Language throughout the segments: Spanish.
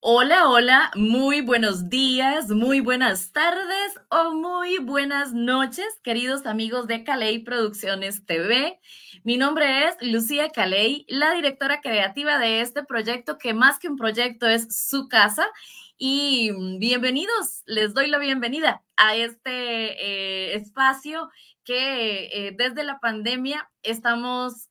Hola, hola, muy buenos días, muy buenas tardes o muy buenas noches, queridos amigos de Caley Producciones TV. Mi nombre es Lucía Caley, la directora creativa de este proyecto que más que un proyecto es su casa. Y bienvenidos, les doy la bienvenida a este espacio que desde la pandemia estamos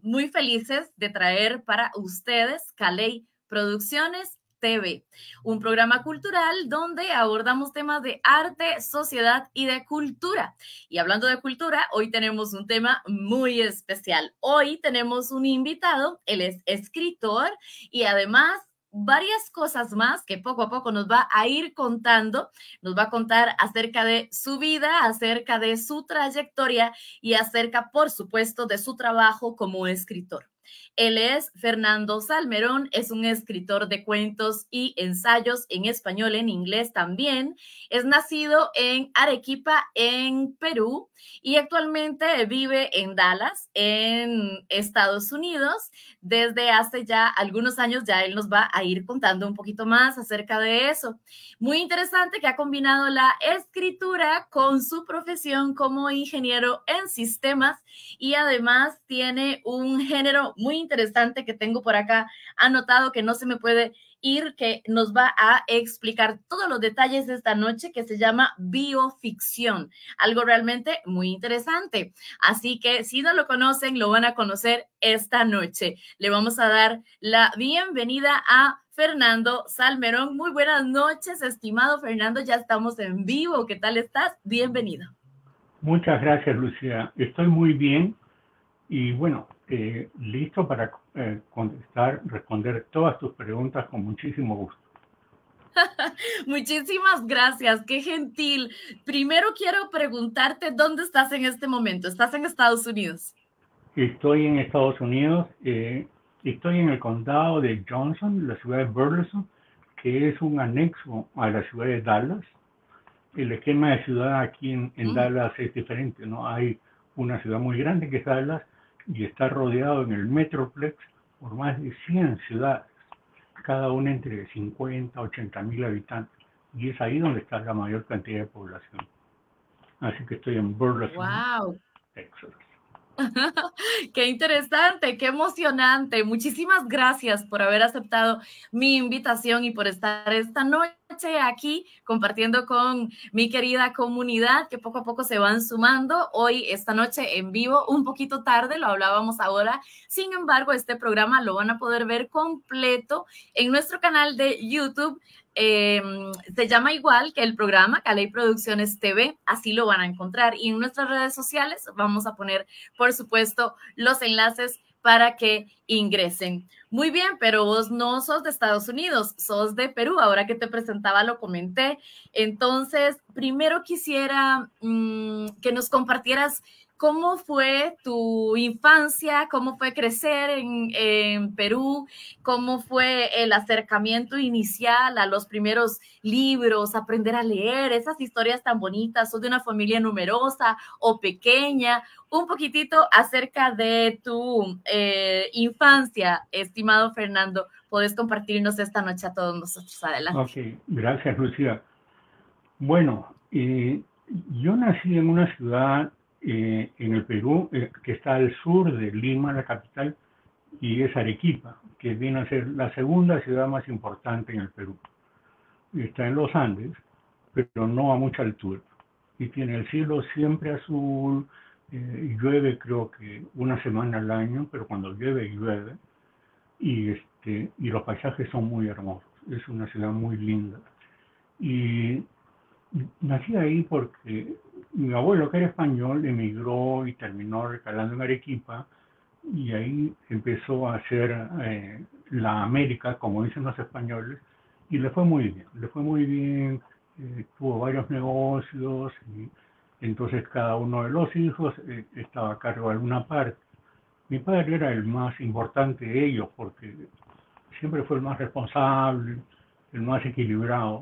muy felices de traer para ustedes, Caley Producciones TV, un programa cultural donde abordamos temas de arte, sociedad y de cultura. Y hablando de cultura, hoy tenemos un tema muy especial. Hoy tenemos un invitado, él es escritor y además varias cosas más que poco a poco nos va a ir contando. Nos va a contar acerca de su vida, acerca de su trayectoria y acerca, por supuesto, de su trabajo como escritor. Él es Fernando Salmerón, es un escritor de cuentos y ensayos en español, en inglés también. Es nacido en Arequipa, en Perú, y actualmente vive en Dallas, en Estados Unidos. Desde hace ya algunos años, ya él nos va a ir contando un poquito más acerca de eso. Muy interesante que ha combinado la escritura con su profesión como ingeniero en sistemas y además tiene un género muy interesante que tengo por acá anotado que no se me puede ir, que nos va a explicar todos los detalles de esta noche, que se llama bioficción, algo realmente muy interesante. Así que si no lo conocen, lo van a conocer esta noche. Le vamos a dar la bienvenida a Fernando Salmerón. Muy buenas noches, estimado Fernando, ya estamos en vivo. ¿Qué tal estás? Bienvenido. Muchas gracias, Lucía. Estoy muy bien y bueno, listo para responder todas tus preguntas con muchísimo gusto. Muchísimas gracias, qué gentil. Primero quiero preguntarte dónde estás en este momento. ¿Estás en Estados Unidos? Estoy en Estados Unidos, estoy en el condado de Johnson, la ciudad de Burleson, que es un anexo a la ciudad de Dallas. El esquema de ciudad aquí en Dallas es diferente, ¿no? Hay una ciudad muy grande que es Dallas y está rodeado en el Metroplex por más de 100 ciudades, cada una entre 50 a 80 mil habitantes. Y es ahí donde está la mayor cantidad de población. Así que estoy en Burleson, Wow. Texas. Qué interesante, qué emocionante. Muchísimas gracias por haber aceptado mi invitación y por estar esta noche aquí compartiendo con mi querida comunidad que poco a poco se van sumando. Hoy, esta noche en vivo, un poquito tarde, lo hablábamos ahora. Sin embargo, este programa lo van a poder ver completo en nuestro canal de YouTube. Eh, Se llama igual que el programa, Caley Producciones TV, así lo van a encontrar. Y en nuestras redes sociales vamos a poner, por supuesto, los enlaces para que ingresen. Muy bien, pero vos no sos de Estados Unidos, sos de Perú. Ahora que te presentaba lo comenté. Entonces, primero quisiera que nos compartieras cómo fue tu infancia, cómo fue crecer en Perú, cómo fue el acercamiento inicial a los primeros libros, aprender a leer, esas historias tan bonitas. ¿Sos de una familia numerosa o pequeña? Un poquitito acerca de tu infancia, estimado Fernando. Podés compartirnos esta noche a todos nosotros. Adelante. Ok, gracias, Lucía. Bueno, yo nací en una ciudad en el Perú que está al sur de Lima, la capital, y es Arequipa, que viene a ser la segunda ciudad más importante en el Perú. Está en los Andes, pero no a mucha altura. Y tiene el cielo siempre azul, llueve creo que una semana al año, pero cuando llueve, llueve. Y los paisajes son muy hermosos. Es una ciudad muy linda. Y nací ahí porque mi abuelo, que era español, emigró y terminó recalando en Arequipa, y ahí empezó a hacer la América, como dicen los españoles, y le fue muy bien, le fue muy bien, tuvo varios negocios, y entonces cada uno de los hijos estaba a cargo de alguna parte. Mi padre era el más importante de ellos porque siempre fue el más responsable, el más equilibrado.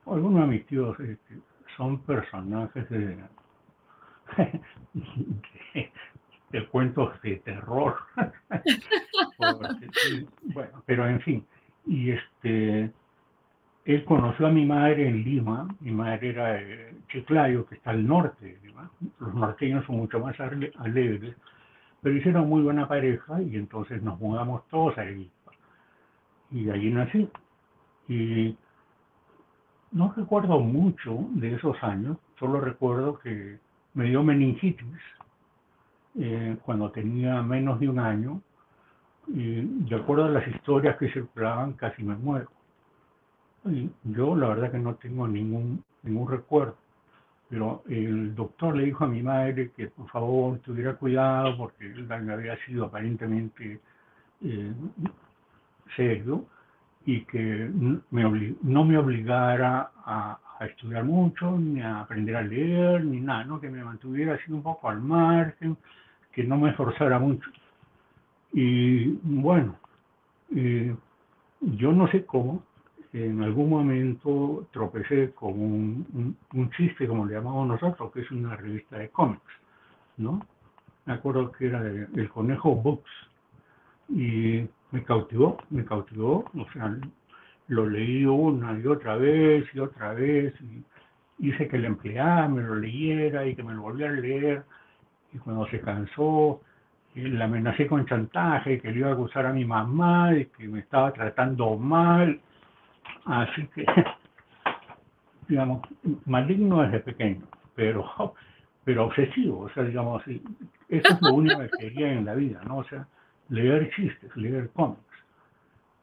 Algunos de mis tíos son personajes de, de cuentos de terror. Porque, bueno, pero en fin. y él conoció a mi madre en Lima. Mi madre era de Chiclayo, que está al norte de Lima. Los norteños son mucho más alegres, pero hicieron muy buena pareja y entonces nos mudamos todos a Arequipa. Y allí nací. Y no recuerdo mucho de esos años, solo recuerdo que me dio meningitis cuando tenía menos de un año, y de acuerdo a las historias que circulaban casi me muero. Y yo la verdad que no tengo ningún recuerdo, pero el doctor le dijo a mi madre que por favor tuviera cuidado porque el daño había sido aparentemente eh, serio y que no me obligara a estudiar mucho, ni a aprender a leer, ni nada, ¿no? Que me mantuviera así un poco al margen, que no me esforzara mucho. Y bueno, eh, yo no sé cómo, en algún momento tropecé con un chiste, como le llamamos nosotros, que es una revista de cómics, ¿no? Me acuerdo que era el Conejo Books, y me cautivó, o sea, lo leí una y otra vez, y hice que el empleado me lo leyera y que me lo volviera a leer, y cuando se cansó, le amenacé con chantaje, que le iba a acusar a mi mamá de que me estaba tratando mal, así que, digamos, maligno desde pequeño, pero, pero obsesivo, o sea, digamos, eso es lo único que quería en la vida, ¿no? O sea, leer chistes, leer cómics.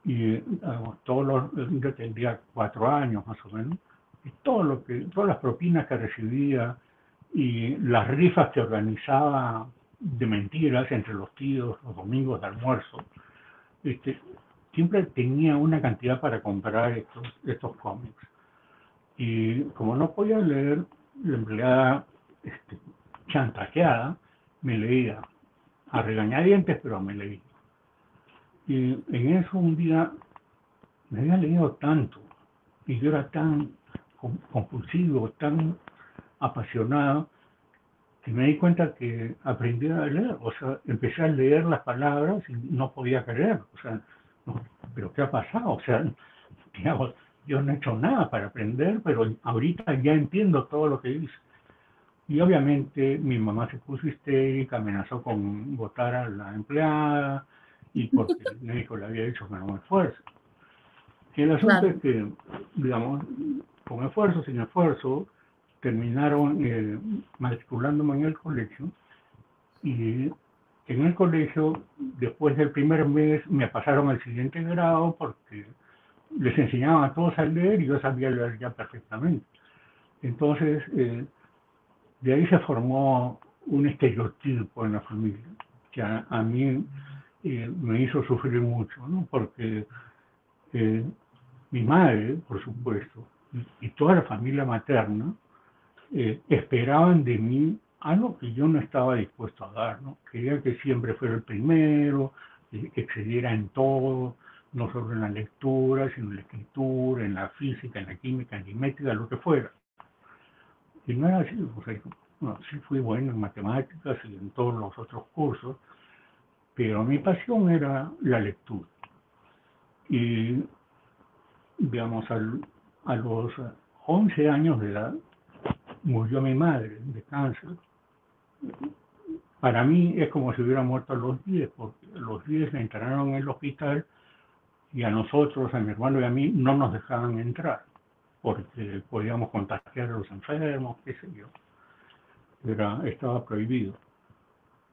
Y yo tendría 4 años más o menos, y todas las propinas que recibía y las rifas que organizaba de mentiras entre los tíos, los domingos de almuerzo, este, siempre tenía una cantidad para comprar estos cómics. Y como no podía leer, la empleada chantajeada me leía, a regañadientes, pero me leía. Y en eso un día me había leído tanto y yo era tan compulsivo, tan apasionado, que me di cuenta que aprendí a leer. O sea, empecé a leer las palabras y no podía creer. O sea, no, pero ¿qué ha pasado? O sea, digamos, yo no he hecho nada para aprender, pero ahorita ya entiendo todo lo que dice. Y obviamente mi mamá se puso histérica, amenazó con votar a la empleada y porque el médico le había dicho que no me esfuerzo. El asunto Claro. es que, digamos, con esfuerzo, sin esfuerzo, terminaron matriculándome en el colegio y en el colegio, después del primer mes, me pasaron al siguiente grado porque les enseñaban a todos a leer y yo sabía leer ya perfectamente. Entonces, de ahí se formó un estereotipo en la familia que a mí me hizo sufrir mucho, ¿no? Porque eh, mi madre, por supuesto, y toda la familia materna esperaban de mí algo que yo no estaba dispuesto a dar, ¿no? Quería que siempre fuera el primero, que excediera en todo, no solo en la lectura, sino en la escritura, en la física, en la química, en la métrica, lo que fuera. Y no era así, o sea, no, sí fui bueno en matemáticas y en todos los otros cursos, pero mi pasión era la lectura. Y, digamos, a los 11 años de edad, murió mi madre de cáncer. Para mí es como si hubiera muerto a los 10, porque a los 10 la internaron en el hospital y a nosotros, a mi hermano y a mí, no nos dejaban entrar, porque podíamos contagiar a los enfermos, qué sé yo. Estaba prohibido.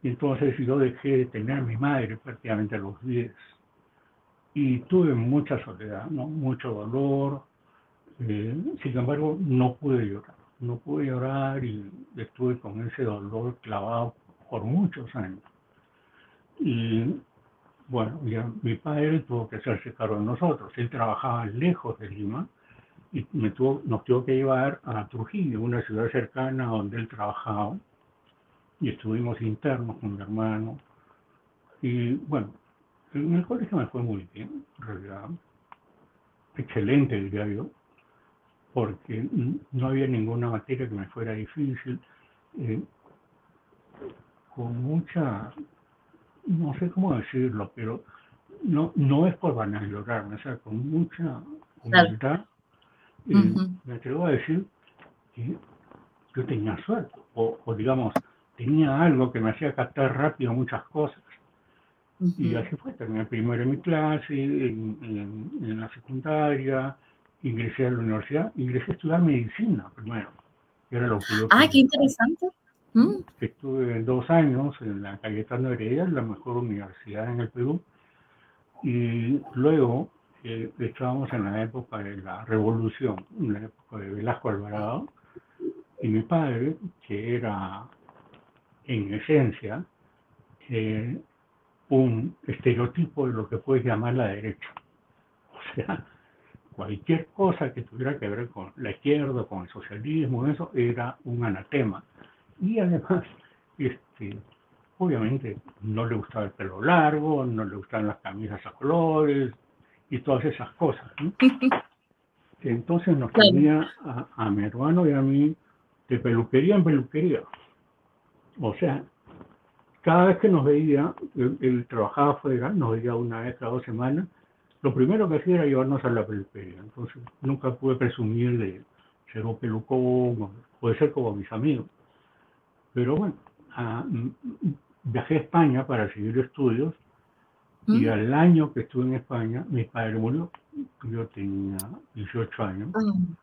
Y entonces yo dejé de tener a mi madre prácticamente a los 10. Y tuve mucha soledad, ¿no? Mucho dolor. Sin embargo, no pude llorar. No pude llorar y estuve con ese dolor clavado por muchos años. Y bueno, ya mi padre tuvo que hacerse cargo de nosotros. Él trabajaba lejos de Lima y nos tuvo que llevar a Trujillo, una ciudad cercana donde él trabajaba, y estuvimos internos con mi hermano. Y bueno, en el colegio me fue muy bien, en realidad, excelente diría yo, porque no había ninguna materia que me fuera difícil, eh, con mucha, no sé cómo decirlo, pero no es por vanagloriarme, o sea, con mucha Claro. humildad Ujú, me atrevo a decir que yo tenía suerte, o digamos, tenía algo que me hacía captar rápido muchas cosas. Y ujú. así fue, terminé primero en mi clase, en la secundaria, ingresé a la universidad, ingresé a estudiar medicina primero, que era lo que yo Ah, qué quería. interesante. Mm, Estuve 2 años en la Cayetano Heredia, la mejor universidad en el Perú, y luego estábamos en la época de la Revolución, en la época de Velasco Alvarado, y mi padre, que era en esencia eh, un estereotipo de lo que puedes llamar la derecha. O sea, cualquier cosa que tuviera que ver con la izquierda, con el socialismo, eso era un anatema. Y además, este, obviamente no le gustaba el pelo largo, no le gustaban las camisas a colores y todas esas cosas, ¿no? Entonces nos claro. tenía a mi hermano y a mí de peluquería en peluquería. O sea, cada vez que nos veía, él trabajaba afuera, nos veía una vez cada 2 semanas, lo primero que hacía era llevarnos a la peluquería. Entonces nunca pude presumir de ser un pelucón o de ser como mis amigos. Pero bueno, viajé a España para seguir estudios y Mm, al año que estuve en España, mi padre murió. Yo tenía 18 años mm.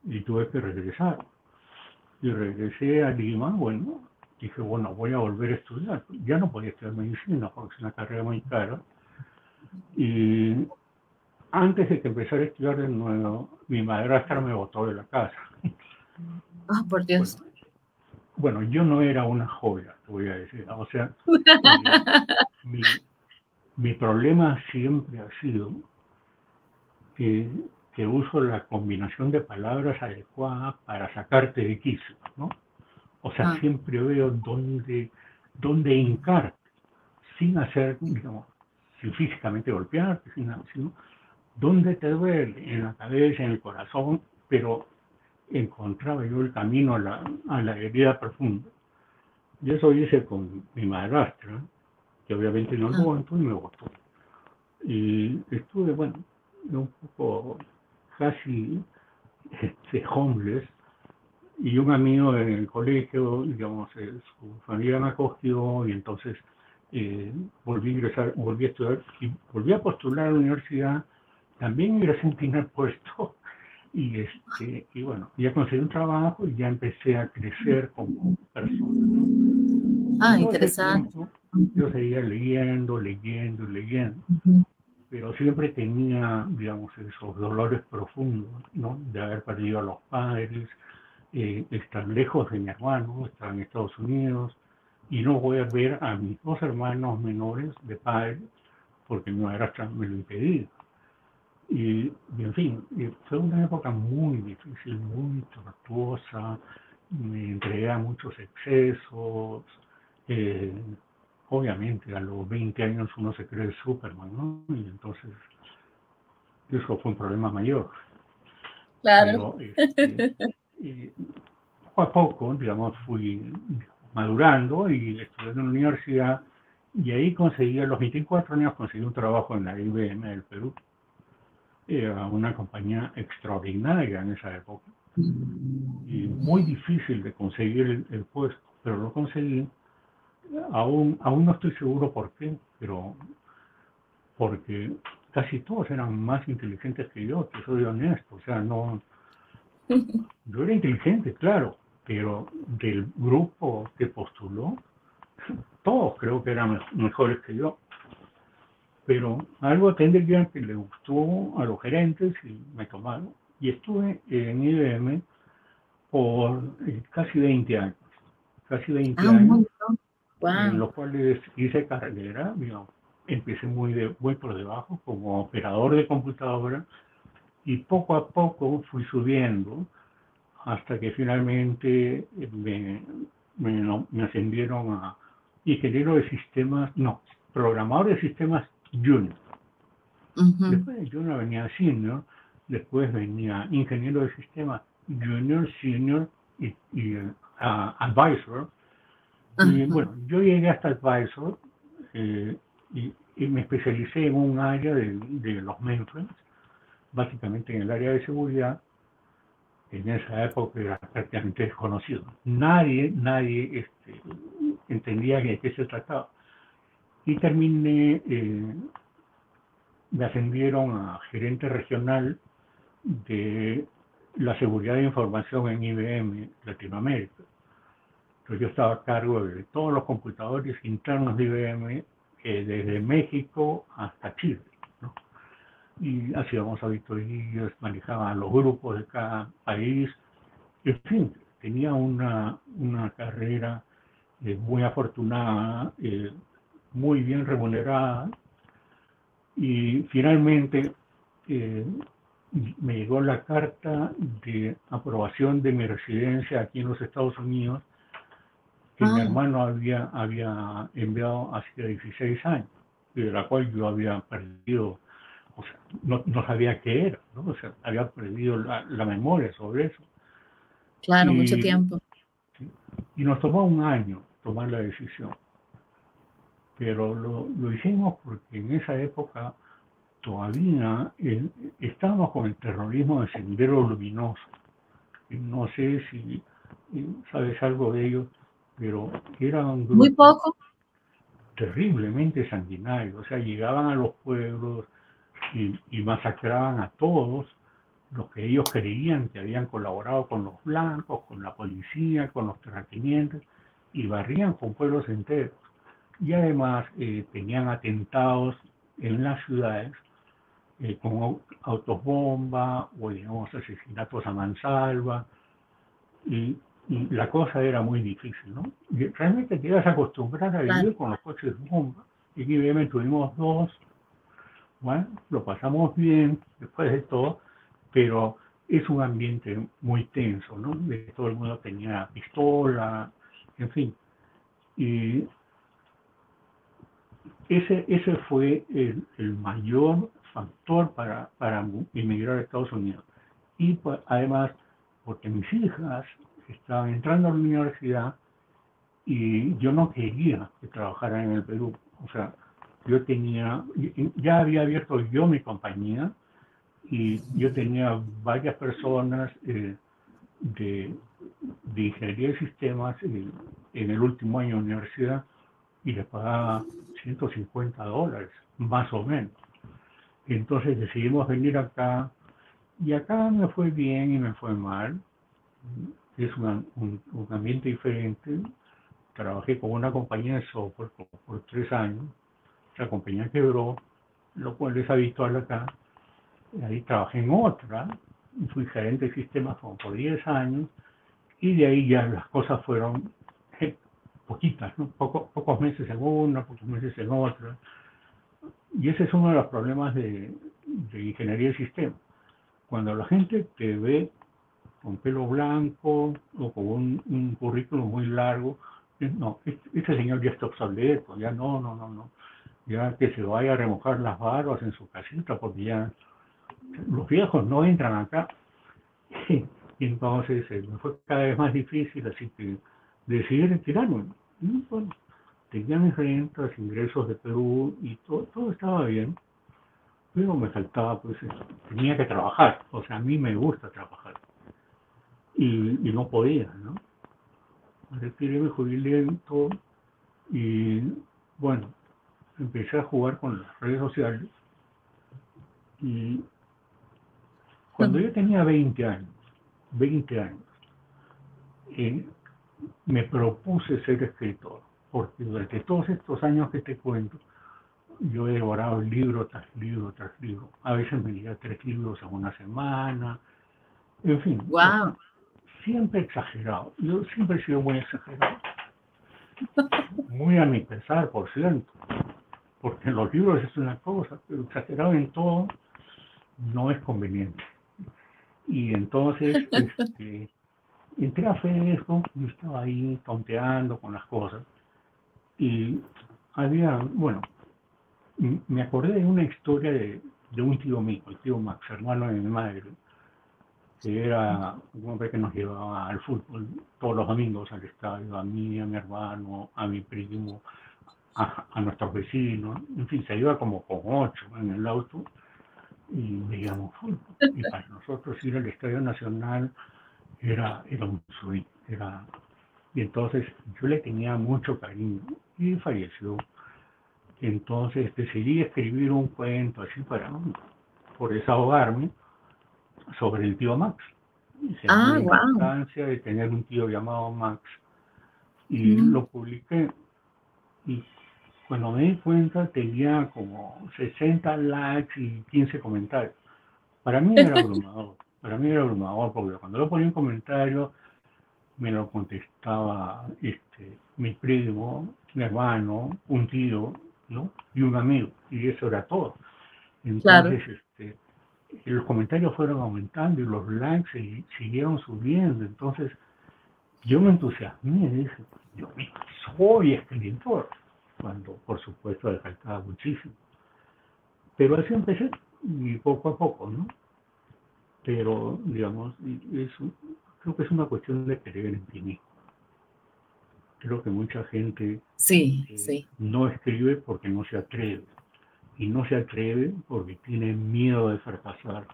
y tuve que regresar. Y regresé a Lima, bueno, dije, bueno, voy a volver a estudiar. Ya no podía estudiar medicina porque es una carrera muy cara. Y antes de que empezara a estudiar de nuevo, mi madrastra me botó de la casa. Ah, por Bueno, Dios. bueno, yo no era una joya, te voy a decir. O sea, eh, mi, mi problema siempre ha sido que, que uso la combinación de palabras adecuadas para sacarte de quicio, ¿no? O sea, Ah, siempre veo dónde hincar sin hacer, digamos, sin físicamente golpearte, sino dónde te duele, en la cabeza, en el corazón, pero encontraba yo el camino a la herida profunda. Y eso hice con mi madrastra, que obviamente no lo ah, aguantó y me votó. Y estuve, bueno, un poco casi homeless, y un amigo en el colegio, digamos, su familia me acogió y entonces volví a ingresar, volví a estudiar y volví a postular a la universidad, también ingresé en primer puesto y bueno, ya conseguí un trabajo y ya empecé a crecer como persona, ¿no? ah, Todo ese interesante. tiempo Ujú, yo seguía leyendo, leyendo, leyendo, ujú. pero siempre tenía, digamos, esos dolores profundos, ¿no? De haber perdido a los padres, estar lejos de mi hermano, estar en Estados Unidos y no voy a ver a mis 2 hermanos menores de padre porque mi madrastra me lo impedía. Y en fin, fue una época muy difícil, muy tortuosa, me entregué a muchos excesos, eh, obviamente a los 20 años uno se cree Superman, ¿no? Y entonces eso fue un problema mayor. Claro. Pero eh, poco a poco, digamos, fui madurando y estudié en la universidad y ahí conseguí, a los 24 años conseguí un trabajo en la IBM del Perú. Era una compañía extraordinaria en esa época y muy difícil de conseguir el puesto, pero lo conseguí. Aún no estoy seguro por qué, pero porque casi todos eran más inteligentes que yo, que soy honesto. O sea, no, yo era inteligente, claro, pero del grupo que postuló, todos creo que eran mejores que yo. Pero algo tendría que le gustó a los gerentes y me tomaron. Y estuve en IBM por casi 20 años. Casi 20 Ah, un años montón. en Wow. los cuales hice carrera, digamos, empecé muy por debajo como operador de computadora y poco a poco fui subiendo hasta que finalmente me ascendieron a ingeniero de sistemas, no, programador de sistemas junior. Ujú, Después de junior venía senior, después venía ingeniero de sistemas junior, senior y advisor. Y ajá, bueno, yo llegué hasta advisor eh, y y me especialicé en un área de los mainframes, básicamente en el área de seguridad. En esa época era prácticamente desconocido. Nadie entendía de qué se trataba. Y terminé, me ascendieron a gerente regional de la seguridad de información en IBM Latinoamérica. Entonces yo estaba a cargo de todos los computadores internos de IBM, desde México hasta Chile, ¿no? Y hacíamos auditorías, manejaba los grupos de cada país, en fin, tenía una carrera muy afortunada, muy bien remunerada, y finalmente eh, me llegó la carta de aprobación de mi residencia aquí en los Estados Unidos, que mi Ah, hermano había enviado hace 16 años, y de la cual yo había perdido, o sea, no sabía qué era, ¿no? O sea, había perdido la memoria sobre eso. claro, mucho Y, tiempo. y nos tomó un año tomar la decisión, pero lo hicimos porque en esa época todavía estábamos con el terrorismo de Sendero Luminoso. Y no sé si sabes algo de ello, pero era un Muy grupo poco. terriblemente sanguinario. O sea, llegaban a los pueblos y masacraban a todos los que ellos creían que habían colaborado con los blancos, con la policía, con los terratenientes, y barrían con pueblos enteros. Y además tenían atentados en las ciudades con autos bomba o digamos asesinatos a mansalva, y, y la cosa era muy difícil, ¿no? Y realmente te ibas a acostumbrar a Claro. vivir con los coches bomba. Y en IBM tuvimos dos, bueno, lo pasamos bien después de todo, pero es un ambiente muy tenso, ¿no? Todo el mundo tenía pistola, en fin. Y ese fue el mayor factor para emigrar a Estados Unidos. Y pues, además, porque mis hijas estaban entrando a la universidad y yo no quería que trabajaran en el Perú. O sea, yo tenía, ya había abierto yo mi compañía y yo tenía varias personas de, de ingeniería de sistemas en el último año de universidad y les pagaba $150, más o menos. Entonces decidimos venir acá y acá me fue bien y me fue mal. Es un ambiente diferente. Trabajé con una compañía de software por 3 años. La compañía quebró, lo cual es habitual acá. Ahí trabajé en otra. Fui gerente de sistemas como por 10 años. Y de ahí ya las cosas fueron poquitas, ¿no? Pocos meses en una, pocos meses en otra. Y ese es uno de los problemas de ingeniería de sistemas. Cuando la gente te ve con pelo blanco o con un currículum muy largo, no, este señor ya está obsoleto, ya no, ya que se vaya a remojar las barbas en su casita, porque ya los viejos no entran acá. Y entonces me fue cada vez más difícil, así que decidí retirarme. Y bueno, tenía mis rentas, ingresos de Perú y todo estaba bien, pero me faltaba, pues, tenía que trabajar, o sea, a mí me gusta trabajar y no podía, ¿no? Me retiré, me jubilé y todo, y bueno, empecé a jugar con las redes sociales y cuando yo tenía 20 años, eh, me propuse ser escritor, porque durante todos estos años que te cuento, yo he devorado libro tras libro tras libro. A veces me leía 3 libros en una semana, en fin, o sea, Wow. siempre exagerado. Yo siempre he sido muy exagerado, muy a mi pesar, por cierto, porque en los libros es una cosa, pero exagerado en todo no es conveniente. Y entonces, entré a Facebook, yo estaba ahí tonteando con las cosas, y había, bueno, me acordé de una historia de un tío mío, el tío Max, hermano de mi madre, que era un hombre que nos llevaba al fútbol todos los domingos al estadio, a mí, a mi hermano, a mi primo, a nuestros vecinos, en fin, se iba como con 8 en el auto y veíamos fútbol. Y para nosotros ir al Estadio Nacional era un sueño, y entonces yo le tenía mucho cariño y falleció. Entonces decidí escribir un cuento así para, por desahogarme, sobre el tío Max. Y se llama Ah, La wow. importancia de tener un tío llamado Max. Y lo publiqué. Y cuando me di cuenta tenía como 60 likes y 15 comentarios. Para mí era abrumador. Para mí era abrumador porque cuando yo ponía un comentario me lo contestaba mi primo, mi hermano, un tío, ¿no? Y un amigo. Y eso era todo. Claro. Entonces, los comentarios fueron aumentando y los likes siguieron subiendo. Entonces, yo me entusiasmé y dije, yo soy escritor, cuando por supuesto le faltaba muchísimo. Pero así empecé, y poco a poco, ¿no? Pero, digamos, creo que es una cuestión de creer en ti mismo. Creo que mucha gente Sí, sí, no escribe porque no se atreve. Y no se atreve porque tiene miedo de fracasar.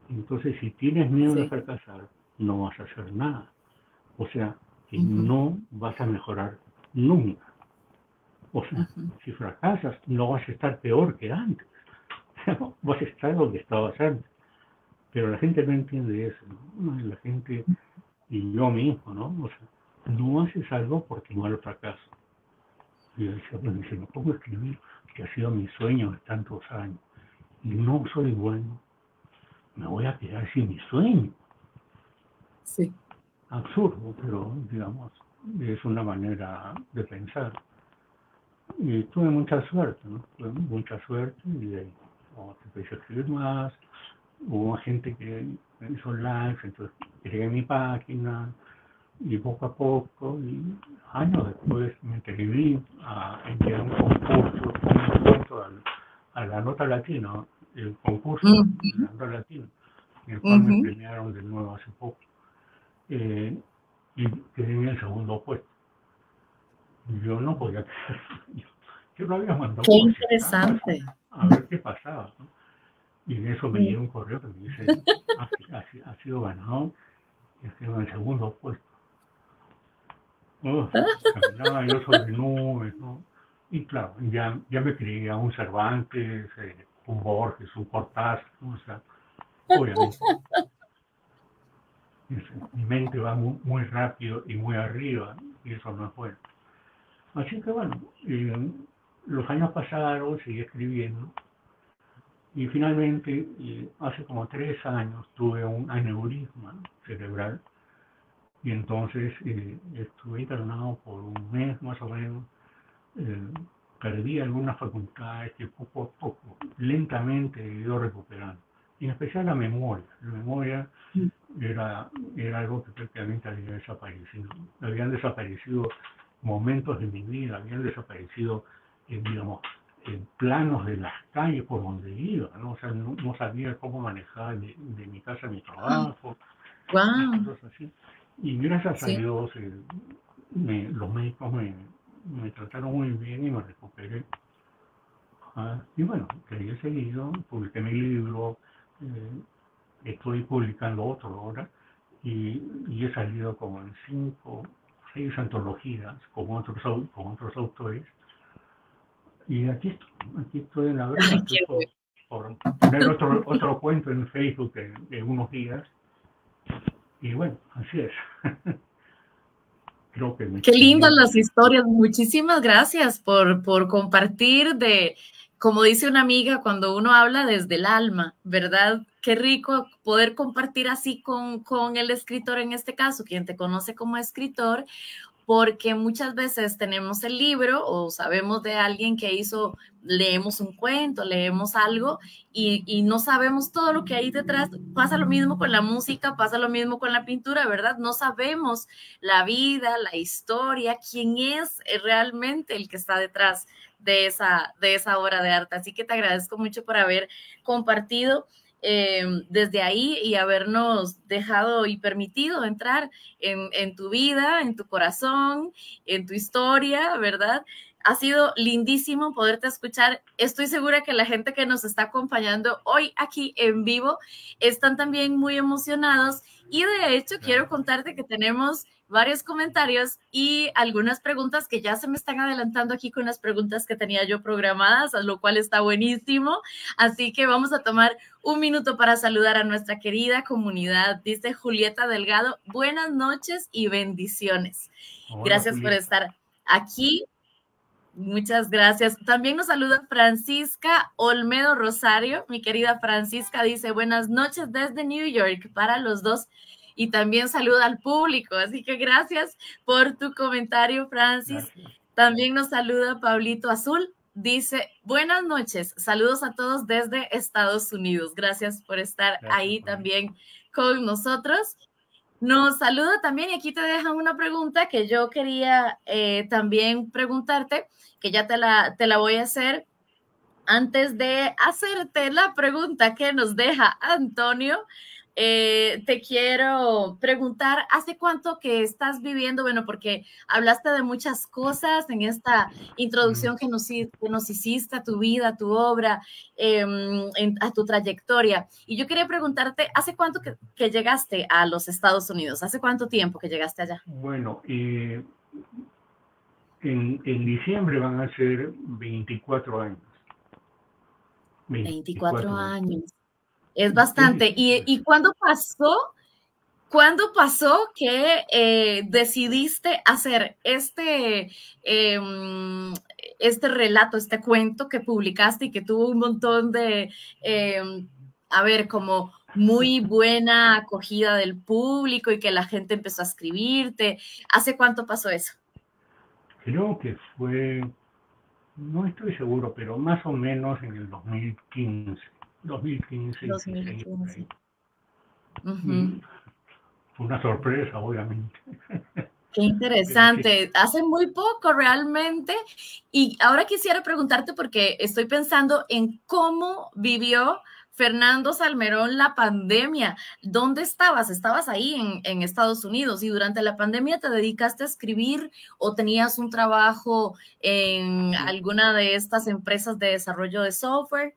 Entonces, si tienes miedo de sí. fracasar, no vas a hacer nada. O sea, que Ujú, no vas a mejorar nunca. O sea, ujú. si fracasas, no vas a estar peor que antes. Vas a estar donde estabas antes. Pero la gente no entiende eso, ¿no? La gente, y yo mismo, ¿no? O sea, no haces algo porque no al fracaso. Y yo decía, bueno, si me pongo a escribir, que ha sido mi sueño de tantos años, y no soy bueno, me voy a quedar sin mi sueño. Sí. Absurdo, pero digamos, es una manera de pensar. Y tuve mucha suerte, ¿no? Tuve mucha suerte y de ahí, empecé a escribir más, hubo gente que me hizo likes, entonces creé mi página y poco a poco, y años después me atreví a enviar un concurso, un cuento a la Nota Latina, el concurso de Ujú, la Nota Latina, en el cual me ujú. premiaron de nuevo hace poco. Eh, y quedé en el segundo puesto. Yo no podía creer. Yo lo había mandado Qué por si acaso, interesante. a ver qué pasaba, ¿no? Y en eso me Mm. llega un correo que me dice, ha sido ganado y ha sido en el segundo puesto. Uf, caminaba yo sobre nubes, ¿no? Y claro, ya me creía un Cervantes, un Borges, un Cortázar, ¿no? O sea, obviamente, mi mente va muy rápido y muy arriba, y eso no es bueno. Así que bueno, los años pasaron, seguí escribiendo, y finalmente, hace como 3 años, tuve un aneurisma cerebral, y entonces estuve internado por un mes más o menos. eh, Perdí algunas facultades que poco a poco, lentamente he ido recuperando. Y en especial la memoria. La memoria era algo que prácticamente había desaparecido. Habían desaparecido momentos de mi vida, habían desaparecido, digamos, planos de las calles por donde iba, ¿no? O sea, no sabía cómo manejar de mi casa a mi trabajo y Wow. cosas así. Y gracias a Sí. Dios, los médicos me trataron muy bien y me recuperé. Y bueno, que he seguido, publiqué mi libro, eh, estoy publicando otro ahora y he salido como en 5, 6 antologías con otros autores. Y aquí estoy en la brega, Ay, estoy qué bueno. por poner otro cuento en Facebook en unos días. Y bueno, así es. Creo que me Qué lindas extendí. las historias. Muchísimas gracias por compartir como dice una amiga, cuando uno habla desde el alma, ¿verdad? Qué rico poder compartir así con el escritor en este caso, quien te conoce como escritor, porque muchas veces tenemos el libro o sabemos de alguien que hizo, leemos un cuento, leemos algo y no sabemos todo lo que hay detrás. Pasa lo mismo con la música, pasa lo mismo con la pintura, ¿verdad? No sabemos la vida, la historia, quién es realmente el que está detrás de esa obra de arte. Así que te agradezco mucho por haber compartido desde ahí y habernos dejado y permitido entrar en tu vida, en tu corazón, en tu historia, ¿verdad? Ha sido lindísimo poderte escuchar. Estoy segura que la gente que nos está acompañando hoy aquí en vivo están también muy emocionados y de hecho quiero contarte que tenemos varios comentarios y algunas preguntas que ya se me están adelantando aquí con las preguntas que tenía yo programadas, lo cual está buenísimo. Así que vamos a tomar un minuto para saludar a nuestra querida comunidad. Dice Julieta Delgado, buenas noches y bendiciones. Hola, gracias Julieta. por estar aquí. Muchas gracias. También nos saluda Francisca Olmedo Rosario. Mi querida Francisca dice, buenas noches desde New York para los dos. Y también saluda al público. Así que gracias por tu comentario, Francis. Gracias. También nos saluda Pablito Azul. Dice, buenas noches. Saludos a todos desde Estados Unidos. Gracias por estar ahí también con nosotros. Nos saluda también y aquí te dejan una pregunta que yo quería también preguntarte, que ya te la voy a hacer. Antes de hacerte la pregunta que nos deja Antonio, te quiero preguntar, ¿hace cuánto que estás viviendo? Bueno, porque hablaste de muchas cosas en esta introducción que nos hiciste a tu vida, a tu obra, a tu trayectoria. Y yo quería preguntarte, ¿hace cuánto que llegaste a los Estados Unidos? ¿Hace cuánto tiempo que llegaste allá? Bueno, en diciembre van a ser 24 años. 24 años. Es bastante. ¿Y cuándo pasó que decidiste hacer este relato, este cuento que publicaste y que tuvo un montón de, como muy buena acogida del público y que la gente empezó a escribirte? ¿Hace cuánto pasó eso? Creo que fue, no estoy seguro, pero más o menos en el 2015. 2015. Fue una sorpresa, obviamente. Qué interesante. Hace muy poco realmente. Y ahora quisiera preguntarte, porque estoy pensando en cómo vivió Fernando Salmerón la pandemia. ¿Dónde estabas? ¿Estabas ahí en Estados Unidos? ¿Y durante la pandemia te dedicaste a escribir o tenías un trabajo en alguna de estas empresas de desarrollo de software?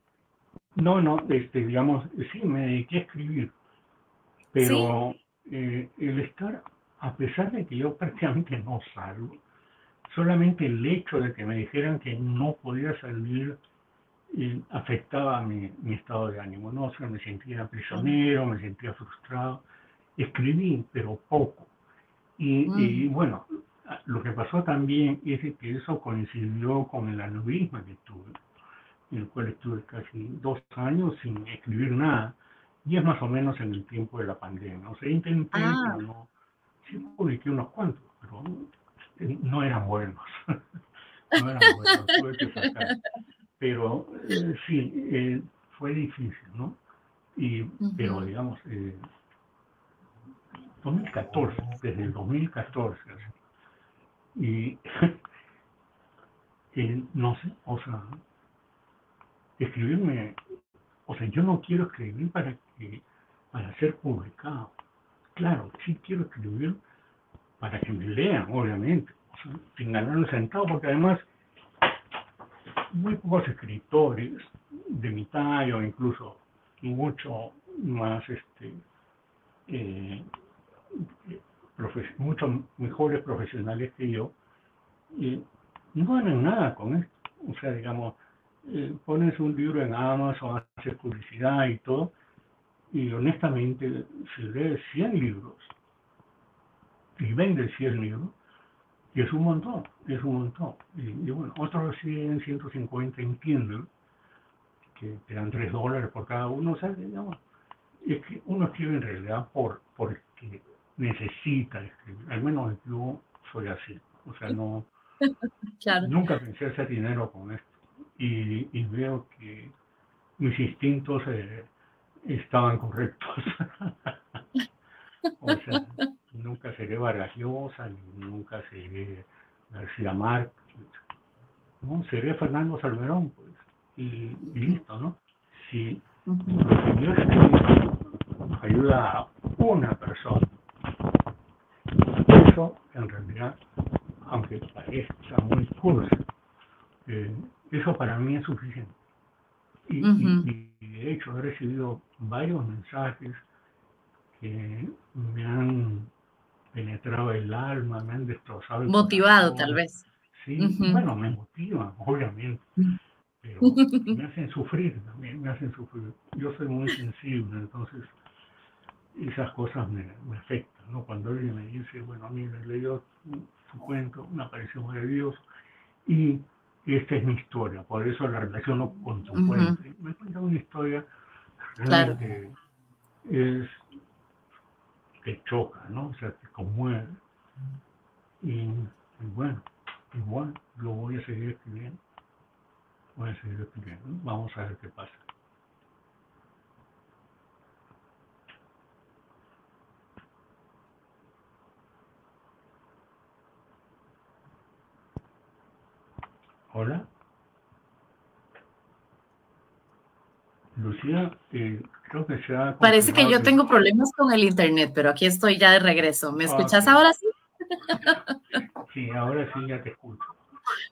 No, digamos, sí, me dediqué a escribir, pero ¿sí? El estar, a pesar de que yo prácticamente no salgo, solamente el hecho de que me dijeran que no podía salir afectaba mi estado de ánimo, ¿no? O sea, me sentía prisionero, me sentía frustrado. Escribí, pero poco. Y bueno, lo que pasó también es que eso coincidió con el aneurisma que tuve, en el cual estuve casi 2 años sin escribir nada, y es más o menos en el tiempo de la pandemia. O sea, intenté, pero no, sí publiqué unos cuantos, pero no eran buenos. No eran buenos, tuve que sacar. Pero sí, fue difícil, ¿no? Pero digamos, 2014, desde el 2014, y no sé, o sea, escribirme, o sea, yo no quiero escribir para ser publicado. Claro, sí quiero escribir para que me lean, obviamente, o sea, sin ganar un centavo, porque además muy pocos escritores de mi talla o incluso mucho más mucho mejores profesionales que yo no ganan nada con esto. O sea, digamos, pones un libro en Amazon, haces publicidad y todo, y honestamente se lee 100 libros y vende 100 libros, y es un montón, es un montón. Y bueno, otros 100, 150 en Kindle, que te dan $3 por cada uno. O sea, digamos, es que uno escribe en realidad porque necesita escribir. Al menos yo soy así. O sea, no, claro. Nunca pensé hacer dinero con esto. Y veo que mis instintos estaban correctos. O sea, nunca seré Vargas Llosa, ni nunca seré García Márquez, ¿no? Seré Fernando Salmerón, pues, y listo, ¿no? Si lo que yo escribo ayuda a una persona, eso en realidad, aunque parezca muy cursi, Eh, Eso para mí es suficiente. Ujú. Y de hecho he recibido varios mensajes que me han penetrado el alma, me han destrozado el Motivado, tal corazón. vez. Sí, Ujú. bueno, me motivan, obviamente, pero me hacen sufrir también, me hacen sufrir. Yo soy muy sensible, entonces esas cosas me afectan, ¿no? Cuando alguien me dice, bueno, mira, leyó su cuento, una aparición de Dios, y esta es mi historia, por eso la relaciono con tu Ujú. cuento. Y me cuenta una historia Claro. realmente es que choca, ¿no? O sea, que conmueve. Y bueno, igual lo voy a seguir escribiendo, voy a seguir escribiendo. Vamos a ver qué pasa. Hola, Lucía, creo que se ha Parece que confirmado yo el... tengo problemas con el internet, pero aquí estoy ya de regreso. ¿Me Ah, ok, escuchas ahora sí? sí, ahora sí ya te escucho.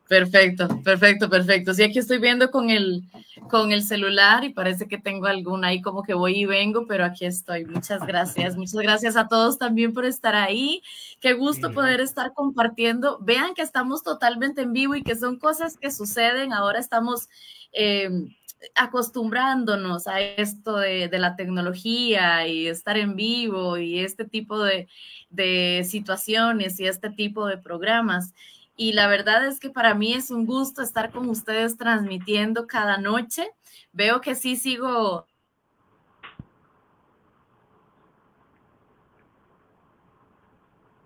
Perfecto, perfecto, perfecto. Sí, aquí estoy viendo con el celular y parece que tengo alguna ahí como que voy y vengo, pero aquí estoy. Muchas gracias. Muchas gracias a todos también por estar ahí. Qué gusto Sí, poder gracias. estar compartiendo. Vean que estamos totalmente en vivo y que son cosas que suceden. Ahora estamos eh, acostumbrándonos a esto de la tecnología y estar en vivo y este tipo de situaciones y este tipo de programas. Y la verdad es que para mí es un gusto estar con ustedes transmitiendo cada noche. Veo que sí sigo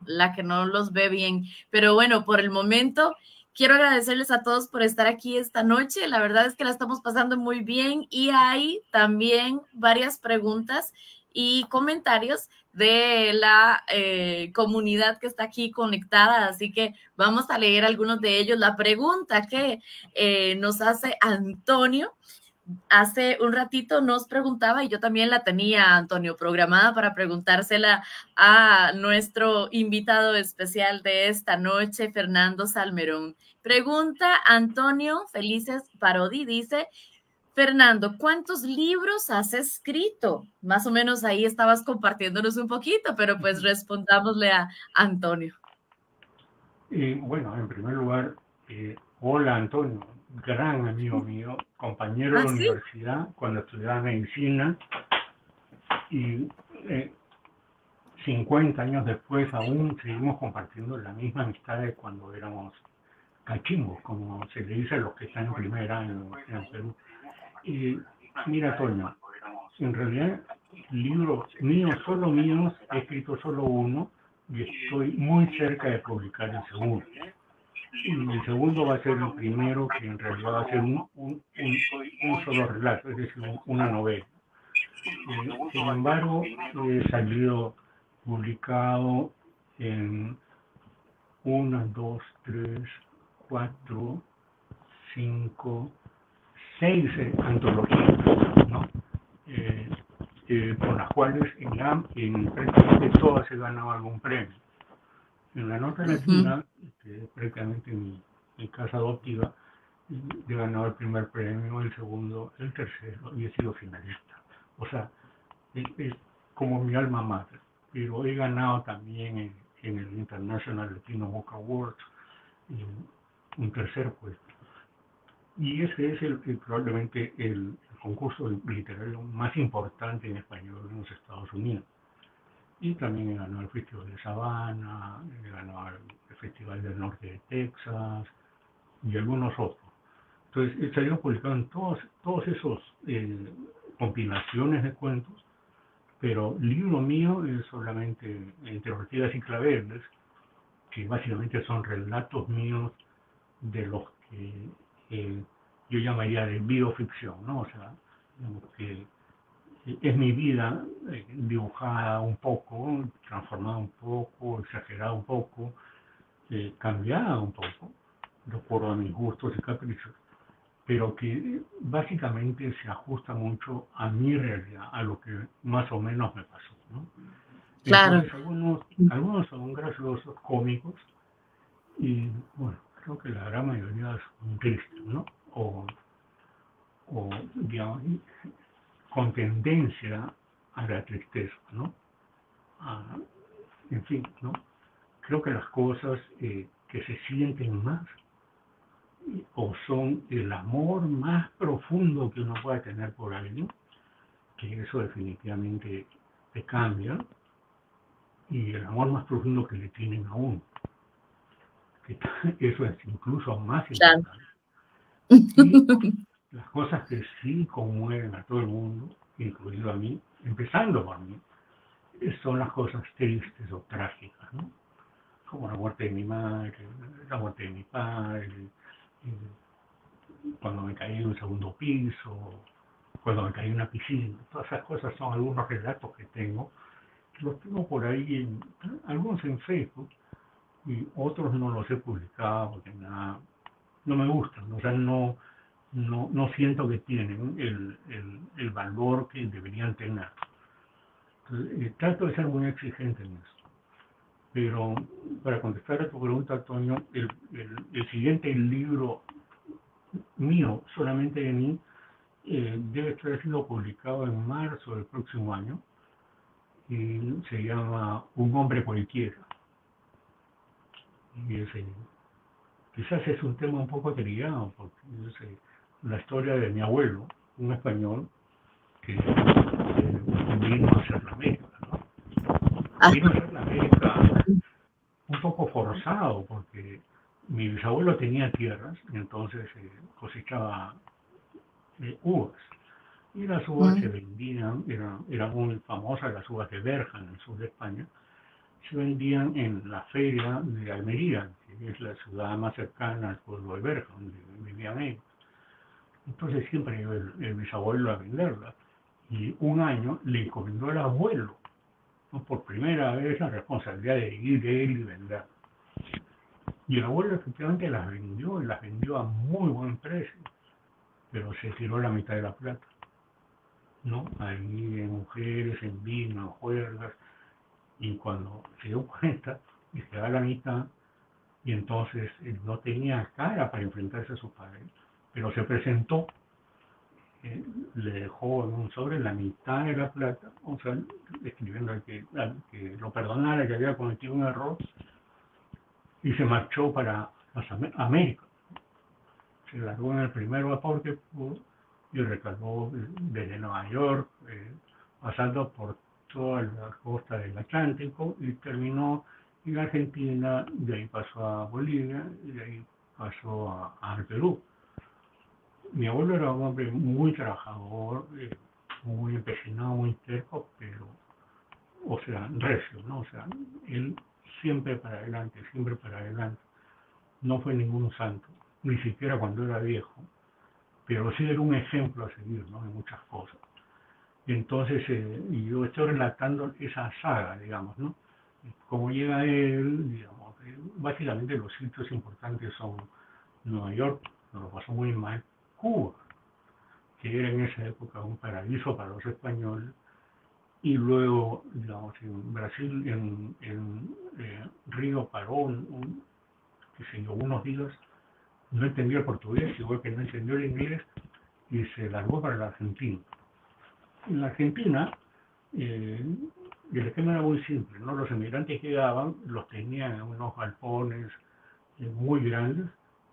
la que no los ve bien, pero bueno, por el momento quiero agradecerles a todos por estar aquí esta noche. La verdad es que la estamos pasando muy bien y hay también varias preguntas y comentarios de la comunidad que está aquí conectada, así que vamos a leer algunos de ellos. La pregunta que nos hace Antonio hace un ratito nos preguntaba, y yo también la tenía, Antonio, programada para preguntársela a nuestro invitado especial de esta noche, Fernando Salmerón. Pregunta Antonio Felices Parodi, dice, Fernando, ¿cuántos libros has escrito? Más o menos ahí estabas compartiéndonos un poquito, pero pues respondámosle a Antonio. Bueno, en primer lugar, hola Antonio, gran amigo mío, compañero de ¿Ah, la sí? universidad cuando estudiaba medicina y eh, 50 años después aún seguimos compartiendo la misma amistad de cuando éramos cachimbos, como se le dice a los que están en primer año en Perú. Y mira, Toño, en realidad libros míos, solo míos, he escrito solo uno y estoy muy cerca de publicar el segundo. Y el segundo va a ser el primero, que en realidad va a ser un solo relato, es decir, una novela. Sin embargo, he salido publicado en una, dos, tres, cuatro, cinco, seis antologías, ¿no? Eh, por las cuales en prácticamente todas he ganado algún premio. En la nota Uh -huh. latina, que es prácticamente mi casa adoptiva, he ganado el primer premio, el segundo, el tercero y he sido finalista. O sea, es como mi alma mater. Pero he ganado también en el International Latino Book Awards un tercer puesto. Y ese es probablemente el concurso literario más importante en español en los Estados Unidos. Y también he ganado el Festival de Savannah, he ganado el Festival del Norte de Texas y algunos otros. Entonces, he salido publicado en todos esos compilaciones de cuentos, pero el libro mío es solamente Entre Ortigas y Claveles, que básicamente son relatos míos de los que eh, yo llamaría de bioficción, ¿no? O sea, que es mi vida dibujada un poco, transformada un poco, exagerada un poco, cambiada un poco, de acuerdo a mis gustos y caprichos, pero que básicamente se ajusta mucho a mi realidad, a lo que más o menos me pasó, ¿no? Claro. Entonces algunos son graciosos, cómicos, y bueno. creo que la gran mayoría son tristes, ¿no? O digamos, con tendencia a la tristeza, ¿no? A- en fin, ¿no? Creo que las cosas que se sienten más o son el amor más profundo que uno puede tener por alguien, que eso definitivamente te cambia, y el amor más profundo que le tienen a uno, que eso es incluso más Claro. importante. Y las cosas que sí conmueven a todo el mundo, incluido a mí, empezando por mí, son las cosas tristes o trágicas, ¿no? Como la muerte de mi madre, la muerte de mi padre, cuando me caí en un segundo piso, cuando me caí en una piscina. Todas esas cosas son algunos relatos que tengo. Los tengo por ahí, algunos en Facebook y otros no los he publicado porque nada, no me gustan. O sea, no siento que tienen el valor que deberían tener. Entonces, trato de ser muy exigente en eso. Pero para contestar a tu pregunta, Antonio, el siguiente libro mío, solamente de mí, debe estar siendo publicado en marzo del próximo año y se llama Un hombre cualquiera. Y quizás es un tema un poco trillado, porque es la historia de mi abuelo, un español que vino a hacer la América, ¿no? Ah, Vino a hacer la América un poco forzado, porque mi bisabuelo tenía tierras, y entonces cosechaba uvas. Y las uvas se mm, vendían, eran muy famosas las uvas de Berja en el sur de España, se vendían en la feria de Almería, que es la ciudad más cercana al pueblo de Berja, donde vivían ellos. Entonces siempre iba el bisabuelo a venderlas. Y un año le encomendó al abuelo, ¿no? Por primera vez, la responsabilidad de ir él y vender. Y el abuelo efectivamente las vendió y las vendió a muy buen precio, pero se tiró la mitad de la plata, ¿no? Ahí en mujeres, en vino, en juergas, y cuando se dio cuenta, y se da la mitad, y entonces él no tenía cara para enfrentarse a su padre, pero se presentó, le dejó en un sobre la mitad de la plata, o sea, escribiendo al que lo perdonara, que había cometido un error, y se marchó para América. Se largó en el primer vapor que pudo y recaló desde Nueva York, pasando por toda la costa del Atlántico y terminó en Argentina, de ahí pasó a Bolivia y de ahí pasó al Perú. Mi abuelo era un hombre muy trabajador, muy empecinado, muy terco, pero, o sea, recio, ¿no? O sea, él siempre para adelante, siempre para adelante. No fue ningún santo, ni siquiera cuando era viejo, pero sí era un ejemplo a seguir, ¿no? En muchas cosas. Entonces, y yo estoy relatando esa saga, digamos, ¿no? Como llega él, digamos, básicamente los sitios importantes son Nueva York, nos lo pasó muy mal, Cuba, que era en esa época un paraíso para los españoles, y luego, digamos, en Brasil, en Río paró, qué sé yo, unos días, no entendió el portugués, igual que no entendió el inglés, y se largó para la Argentina. En la Argentina, eh, el esquema era muy simple, ¿no? Los emigrantes que llegaban los tenían en unos galpones muy grandes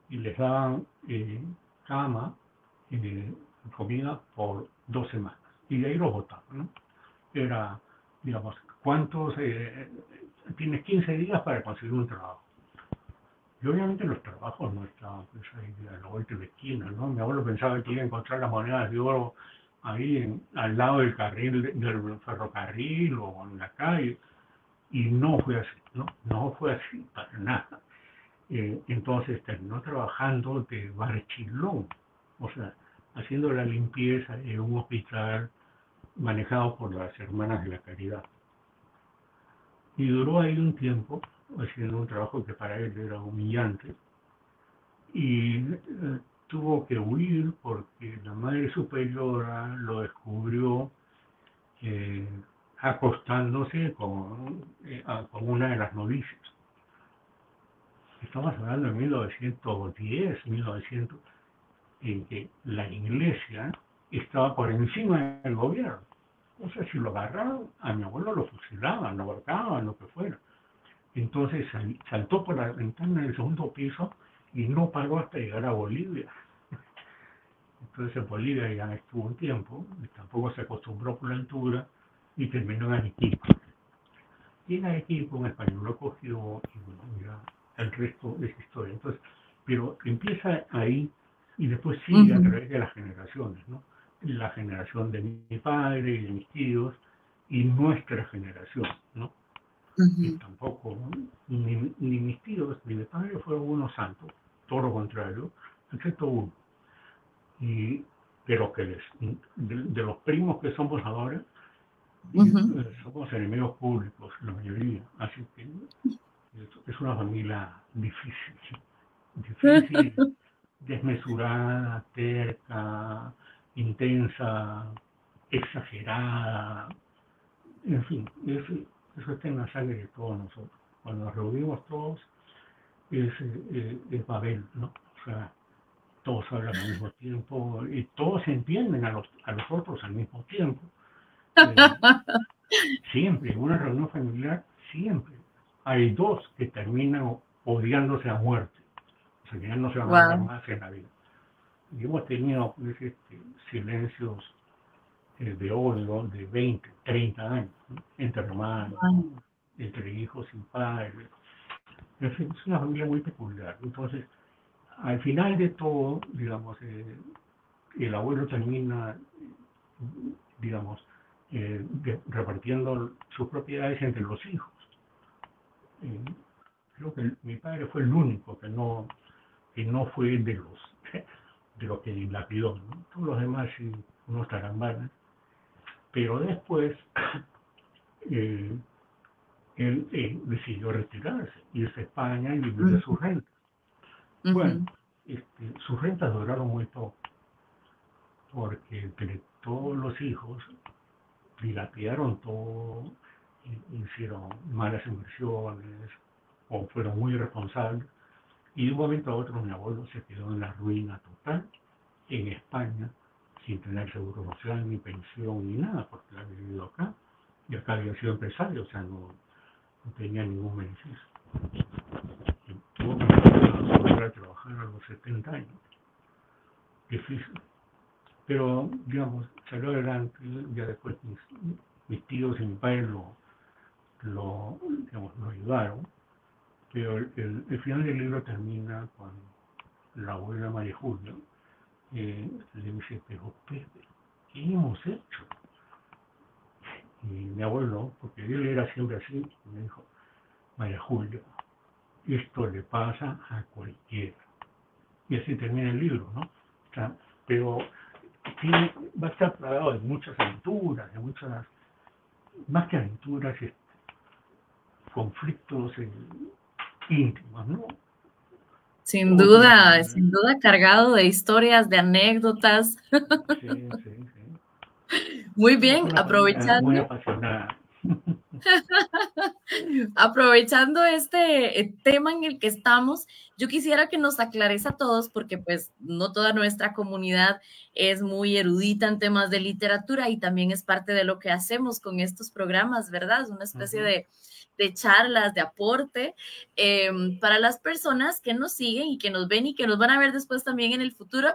y les daban cama y comida por 2 semanas. Y de ahí los botaban, ¿no? Era, digamos, ¿cuántos? Tienes 15 días para conseguir un trabajo. Y obviamente los trabajos no estaban pues, ahí a la vuelta de la esquina, ¿no? Mi abuelo pensaba que iba a encontrar las monedas de oro ahí al lado del carril del ferrocarril o en la calle, y no fue así, ¿no? No fue así para nada. Entonces terminó trabajando de barchilón, o sea, haciendo la limpieza en un hospital manejado por las Hermanas de la Caridad. Y duró ahí un tiempo haciendo un trabajo que para él era humillante, y tuvo que huir porque la madre superiora lo descubrió eh, acostándose con una de las novicias. Estamos hablando de 1910, 1900, en que la iglesia estaba por encima del gobierno. O sea, si lo agarraban, a mi abuelo lo fusilaban, lo ahorcaban, lo que fuera. Entonces saltó por la ventana del segundo piso y no paró hasta llegar a Bolivia. Entonces en Bolivia ya estuvo un tiempo, y tampoco se acostumbró por la altura y terminó en Arequipa. Y en Arequipa un español lo cogió y bueno, ya el resto es historia. Entonces, pero empieza ahí y después sigue a través de las generaciones, ¿no? La generación de mi padre y de mis tíos y nuestra generación, ¿no? Y tampoco, ¿no? Ni mis tíos ni mi padre fueron unos santos, todo lo contrario, excepto uno. Y, pero que de los primos que somos ahora, somos enemigos públicos, la mayoría. Así que es una familia difícil, desmesurada, terca, intensa, exagerada, en fin, eso está en la sangre de todos nosotros. Cuando nos reunimos todos, es Babel, ¿no? O sea, todos hablan al mismo tiempo y todos entienden a los otros al mismo tiempo. Siempre, en una reunión familiar, siempre hay dos que terminan odiándose a muerte. O sea, que ya no se van a hablar más en la vida. Y hemos tenido pues, silencios de odio de 20, 30 años, ¿no? Entre hermanos, ¿no? Entre hijos y padres. En fin, es una familia muy peculiar. Entonces, al final de todo, digamos, el abuelo termina, digamos, repartiendo sus propiedades entre los hijos. Creo que mi padre fue el único que no fue de los que dilapidó, ¿no? Todos los demás sí, unos tarambanas. Pero después él decidió retirarse, irse a España y vivir de sus rentas. Bueno, sus rentas duraron muy poco, porque entre todos los hijos dilapidaron todo, hicieron malas inversiones o fueron muy irresponsables, y de un momento a otro mi abuelo se quedó en la ruina total en España, sin tener seguro social, ni pensión, ni nada, porque había vivido acá, y acá había sido empresario, o sea, no tenía ningún beneficio. Y tuvo que volver a trabajar a los 70 años. Difícil. Pero, digamos, salió adelante, ya después mis tíos y mi padre lo ayudaron, pero el final del libro termina con la abuela María Julia, le dice, pero Pepe, ¿qué hemos hecho? Y mi abuelo, porque él era siempre así, me dijo, María Julia, esto le pasa a cualquiera. Y así termina el libro, ¿no? O sea, pero va a estar plagado de muchas aventuras, más que aventuras, conflictos íntimos, ¿no? Sin duda cargado de historias, de anécdotas. Sí. Muy bien, aprovechando. Muy apasionada. Aprovechando este tema en el que estamos, yo quisiera que nos aclares a todos, porque pues no toda nuestra comunidad es muy erudita en temas de literatura y también es parte de lo que hacemos con estos programas, ¿verdad? Es una especie de charlas, de aporte para las personas que nos siguen y que nos ven y que nos van a ver después también en el futuro.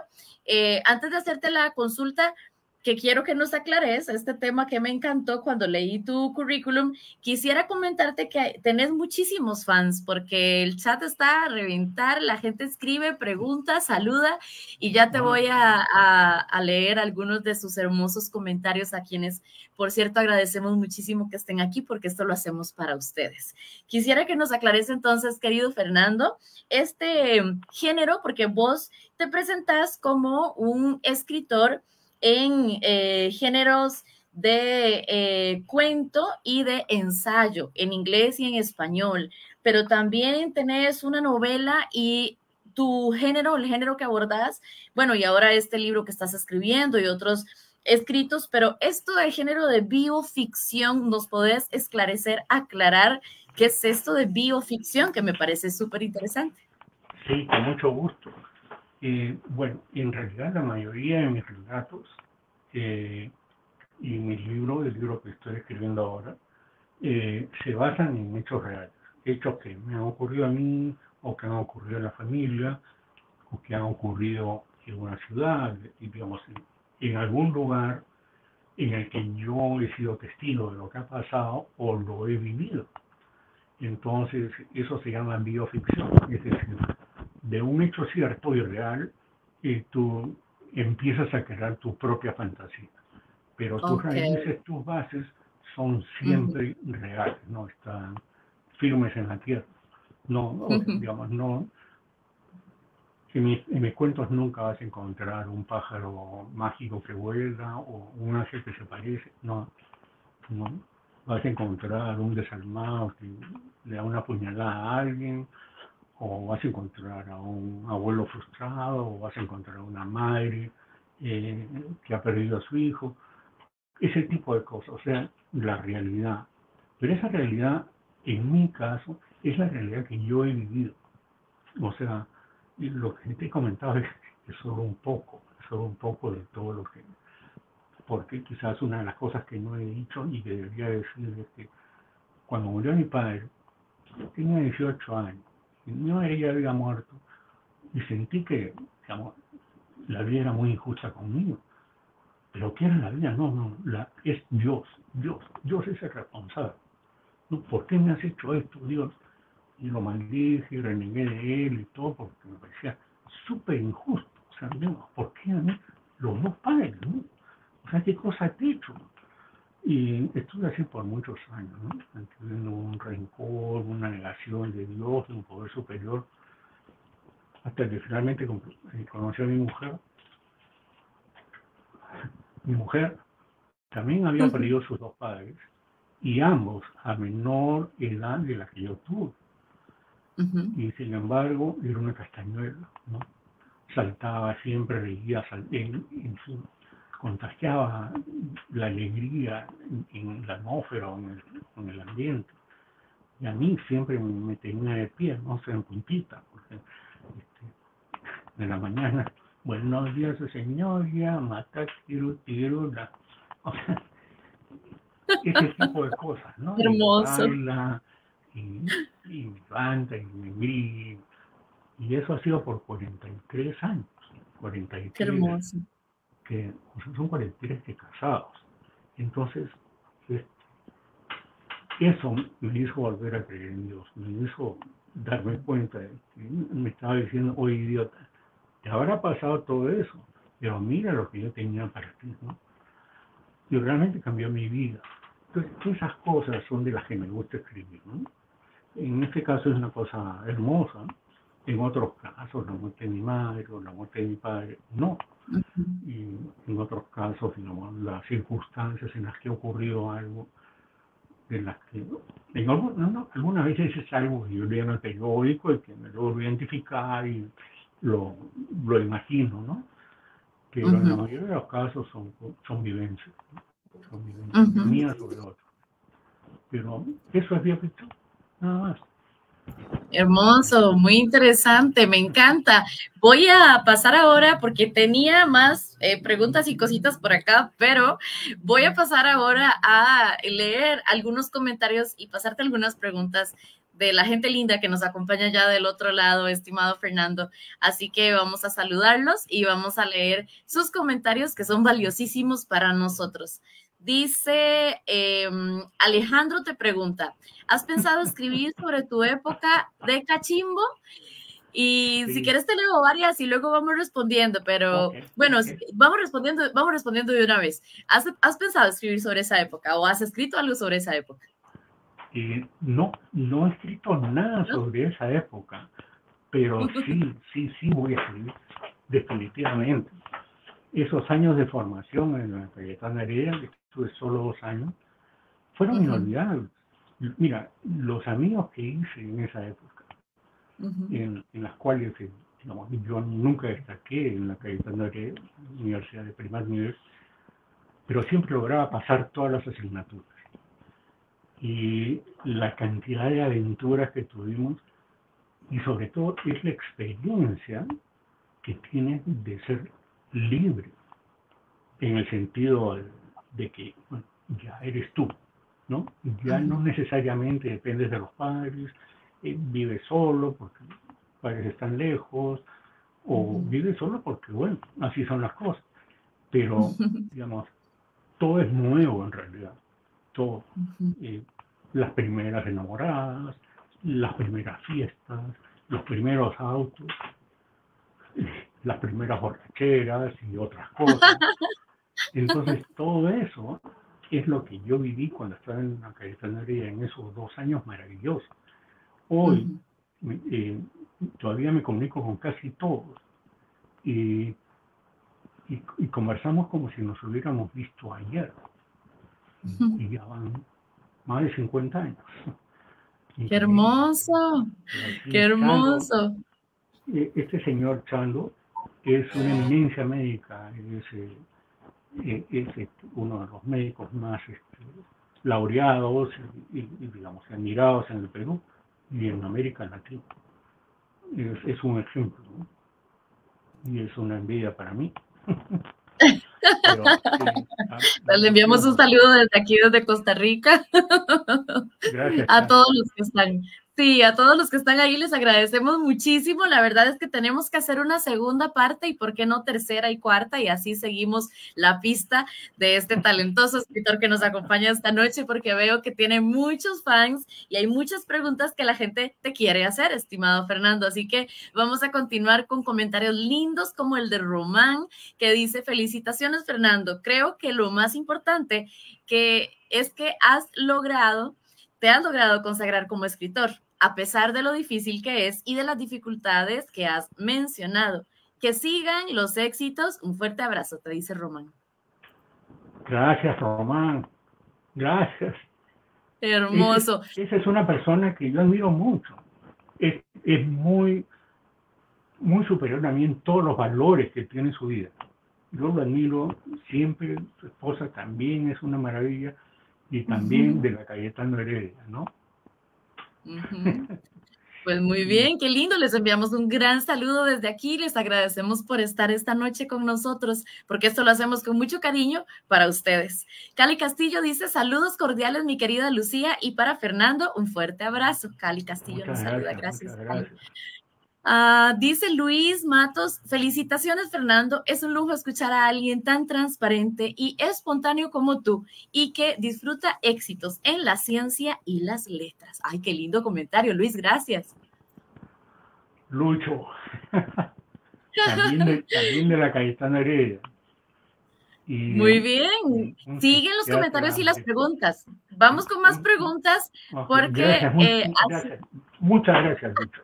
Antes de hacerte la consulta, que quiero que nos aclares este tema que me encantó cuando leí tu currículum, quisiera comentarte que tenés muchísimos fans porque el chat está a reventar, la gente escribe, pregunta, saluda y ya te voy a leer algunos de sus hermosos comentarios a quienes, por cierto, agradecemos muchísimo que estén aquí porque esto lo hacemos para ustedes. Quisiera que nos aclares entonces, querido Fernando, este género, porque vos te presentás como un escritor en géneros de cuento y de ensayo, en inglés y en español, pero también tenés una novela y tu género, el género que abordás, bueno, y ahora este libro que estás escribiendo y otros escritos, pero esto del género de bioficción, ¿nos podés esclarecer, aclarar qué es esto de bioficción, que me parece súper interesante. Sí, con mucho gusto. Bueno, en realidad la mayoría de mis relatos y mis libros, el libro que estoy escribiendo ahora, se basan en hechos reales, hechos que me han ocurrido a mí o que han ocurrido en la familia o que han ocurrido en una ciudad, y, digamos, en algún lugar en el que yo he sido testigo de lo que ha pasado o lo he vivido. Entonces, eso se llama bioficción, es decir, de un hecho cierto y real, tú empiezas a crear tu propia fantasía, pero tus Ok. raíces, tus bases son Ujú, siempre reales, no están firmes en la tierra. No, o sea, ujú. digamos, no, en mis cuentos nunca vas a encontrar un pájaro mágico que vuela o un ángel que se parece, no, no. Vas a encontrar un desalmado que le da una puñalada a alguien, o vas a encontrar a un abuelo frustrado, o vas a encontrar a una madre eh, que ha perdido a su hijo, ese tipo de cosas, o sea, la realidad. Pero esa realidad, en mi caso, es la realidad que yo he vivido. O sea, y lo que te he comentado es solo un poco de todo lo que... Porque quizás una de las cosas que no he dicho y que debería decir es que cuando murió mi padre, tenía 18 años, y mi madre ya había muerto, y sentí que, digamos, la vida era muy injusta conmigo. Pero ¿qué era la vida? No, no, es Dios, Dios es el responsable. ¿No? ¿Por qué me has hecho esto, Dios? Y lo maldije y renegué de él y todo porque me parecía súper injusto. O sea, digo, ¿por qué a mí los dos padres? ¿No? O sea, ¿qué cosa te he hecho? Y estuve así por muchos años, ¿no? Teniendo un rencor, una negación de Dios, de un poder superior, hasta que finalmente conocí a mi mujer. Mi mujer también había perdido sus dos padres, y ambos a menor edad de la que yo tuve. Ujú. Y sin embargo, era una castañuela, ¿no? Saltaba siempre, reía, en fin, contagiaba la alegría en la atmósfera, en el ambiente. Y a mí siempre me tenía de pie, no sé, en puntita, porque de la mañana, buenos días, señor, ya, mata, tirula. O sea, ese tipo de cosas, ¿no? Y Hermoso, baila, y me levanta, y me grita. Y eso ha sido por 43 años, qué 43, hermoso. que o sea, son 43 de casados. Entonces, es- eso me hizo volver a creer en Dios, me hizo darme cuenta de que me estaba diciendo, oye idiota, te habrá pasado todo eso, pero mira lo que yo tenía para ti, ¿no? Y realmente cambió mi vida. Entonces, esas cosas son de las que me gusta escribir, ¿no? En este caso es una cosa hermosa, ¿no? En otros casos, la muerte de mi madre o la muerte de mi padre, no. Ujú. Y en otros casos, digamos, las circunstancias en las que ha ocurrido algo, en las que, algunas veces es algo que yo leo en el periódico y que me logro identificar y lo, lo imagino, ¿no? Pero en la Ujú, mayoría de los casos son vivencias, ¿no? Son vivencias ujú. mías sobre otros. Pero eso es bioficción, nada más. Hermoso, muy interesante, me encanta. Voy a pasar ahora porque tenía más preguntas y cositas por acá, pero voy a pasar ahora a leer algunos comentarios y pasarte algunas preguntas de la gente linda que nos acompaña ya del otro lado, estimado Fernando. Así que vamos a saludarlos y vamos a leer sus comentarios que son valiosísimos para nosotros. Dice Alejandro te pregunta, ¿has pensado escribir sobre tu época de cachimbo? Y si Sí, quieres te leo varias y luego vamos respondiendo, ok, pero bueno, ok. vamos respondiendo de una vez. ¿Has pensado escribir sobre esa época o has escrito algo sobre esa época? No, no he escrito nada ¿No? sobre esa época, pero sí voy a escribir, definitivamente. Esos años de formación en la Cayetana Heredia, que estuve solo 2 años, fueron Ujú, inolvidables. Mira, los amigos que hice en esa época, ujú, en las cuales digamos, yo nunca destaqué en la Cayetana Heredia, universidad de primer nivel, pero siempre lograba pasar todas las asignaturas. y la cantidad de aventuras que tuvimos, y sobre todo es la experiencia que tienes de ser libre, en el sentido de que bueno, ya eres tú, ¿no? Ya no necesariamente dependes de los padres, vives solo porque los padres están lejos, o vives solo porque, bueno, así son las cosas. Pero, digamos, todo es nuevo en realidad, todo. Eh, las primeras enamoradas, las primeras fiestas, los primeros autos, las primeras borracheras y otras cosas. Entonces, todo eso es lo que yo viví cuando estaba en la Cayetanería en esos 2 años maravillosos. Hoy eh, todavía me comunico con casi todos y, y conversamos como si nos hubiéramos visto ayer. Y ya van más de 50 años. ¡Qué Increíble. hermoso! ¡Qué Así, Chando, hermoso! este señor Chando es una eminencia médica, es uno de los médicos más laureados y, digamos, admirados en el Perú y en América Latina. Es un ejemplo, ¿no? Y es una envidia para mí. Pero sí, Le enviamos un saludo desde aquí, desde Costa Rica. gracias, A Chando. todos los que están. Sí, a todos los que están ahí les agradecemos muchísimo. La verdad es que tenemos que hacer una segunda parte y por qué no tercera y cuarta, y así seguimos la pista de este talentoso escritor que nos acompaña esta noche, porque veo que tiene muchos fans y hay muchas preguntas que la gente te quiere hacer, estimado Fernando. Así que vamos a continuar con comentarios lindos como el de Román, que dice: felicitaciones, Fernando. Creo que lo más importante que es que te has logrado consagrar como escritor, a pesar de lo difícil que es y de las dificultades que has mencionado. Que sigan los éxitos. Un fuerte abrazo, te dice Román. Gracias, Román. Gracias. Hermoso. Esa es una persona que yo admiro mucho. Es muy, muy superior a mí en todos los valores que tiene en su vida. Yo lo admiro siempre, su esposa también es una maravilla, y también de la Cayetano Heredia, ¿no? Pues muy bien, qué lindo. Les enviamos un gran saludo desde aquí. Les agradecemos por estar esta noche con nosotros, porque esto lo hacemos con mucho cariño para ustedes. Cali Castillo dice: saludos cordiales, mi querida Lucía, y para Fernando, un fuerte abrazo. Cali Castillo nos saluda. Gracias, Cali. Dice Luis Matos: felicitaciones, Fernando. Es un lujo escuchar a alguien tan transparente y espontáneo como tú y que disfruta éxitos en la ciencia y las letras. Ay, qué lindo comentario, Luis, gracias. Lucho, también de la Cayetano Heredia. Y, muy bien. Siguen los comentarios y las preguntas. Vamos con más preguntas porque... Gracias. Muchas gracias, Lucho.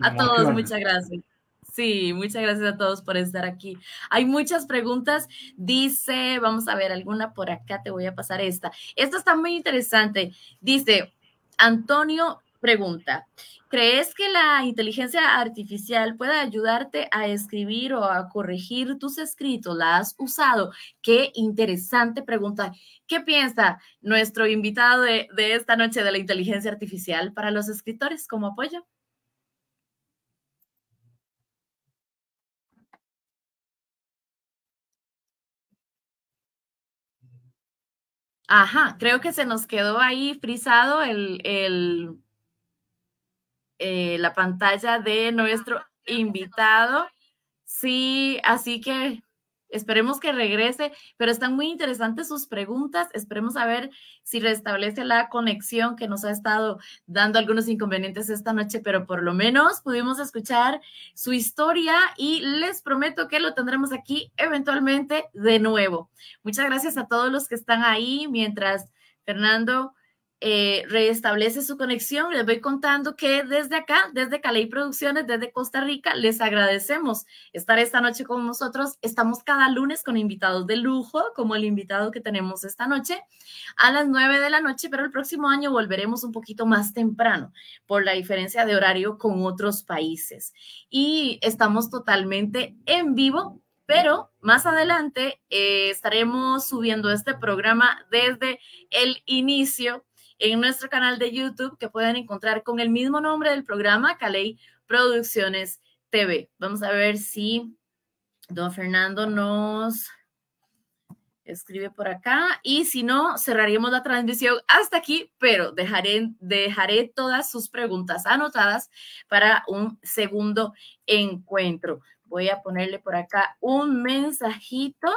A todos, muchas gracias. Sí, muchas gracias a todos por estar aquí. Hay muchas preguntas. Dice, vamos a ver alguna por acá, te voy a pasar esta. Esta está muy interesante. Dice, Antonio pregunta: ¿crees que la inteligencia artificial puede ayudarte a escribir o a corregir tus escritos? ¿La has usado? Qué interesante pregunta. ¿Qué piensa nuestro invitado de esta noche de la inteligencia artificial para los escritores como apoyo? Ajá, creo que se nos quedó ahí frisado la pantalla de nuestro invitado. Sí, así que esperemos que regrese, pero están muy interesantes sus preguntas. Esperemos a ver si restablece la conexión, que nos ha estado dando algunos inconvenientes esta noche, pero por lo menos pudimos escuchar su historia y les prometo que lo tendremos aquí eventualmente de nuevo. Muchas gracias a todos los que están ahí mientras Fernando restablece su conexión. Les voy contando que desde acá, desde Caley Producciones, desde Costa Rica, les agradecemos estar esta noche con nosotros. Estamos cada lunes con invitados de lujo, como el invitado que tenemos esta noche, a las 9 de la noche, pero el próximo año volveremos un poquito más temprano por la diferencia de horario con otros países. Y estamos totalmente en vivo, pero más adelante estaremos subiendo este programa desde el inicio en nuestro canal de YouTube, que pueden encontrar con el mismo nombre del programa, Caley Producciones TV. Vamos a ver si don Fernando nos escribe por acá, y si no, cerraríamos la transmisión hasta aquí, pero dejaré todas sus preguntas anotadas para un segundo encuentro. Voy a ponerle por acá un mensajito.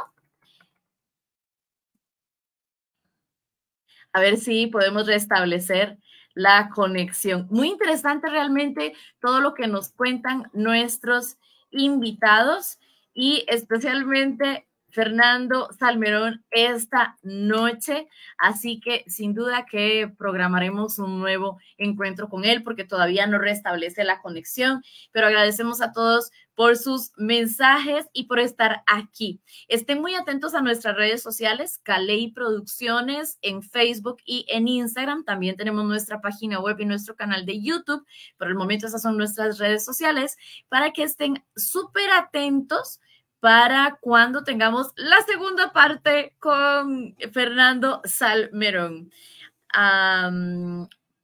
A ver si podemos restablecer la conexión. Muy interesante realmente todo lo que nos cuentan nuestros invitados, y especialmente Fernando Salmerón esta noche. Así que sin duda que programaremos un nuevo encuentro con él, porque todavía no restablece la conexión, pero agradecemos a todos por sus mensajes y por estar aquí. Estén muy atentos a nuestras redes sociales, Caley Producciones, en Facebook y en Instagram. También tenemos nuestra página web y nuestro canal de YouTube. Por el momento esas son nuestras redes sociales, para que estén súper atentos para cuando tengamos la segunda parte con Fernando Salmerón.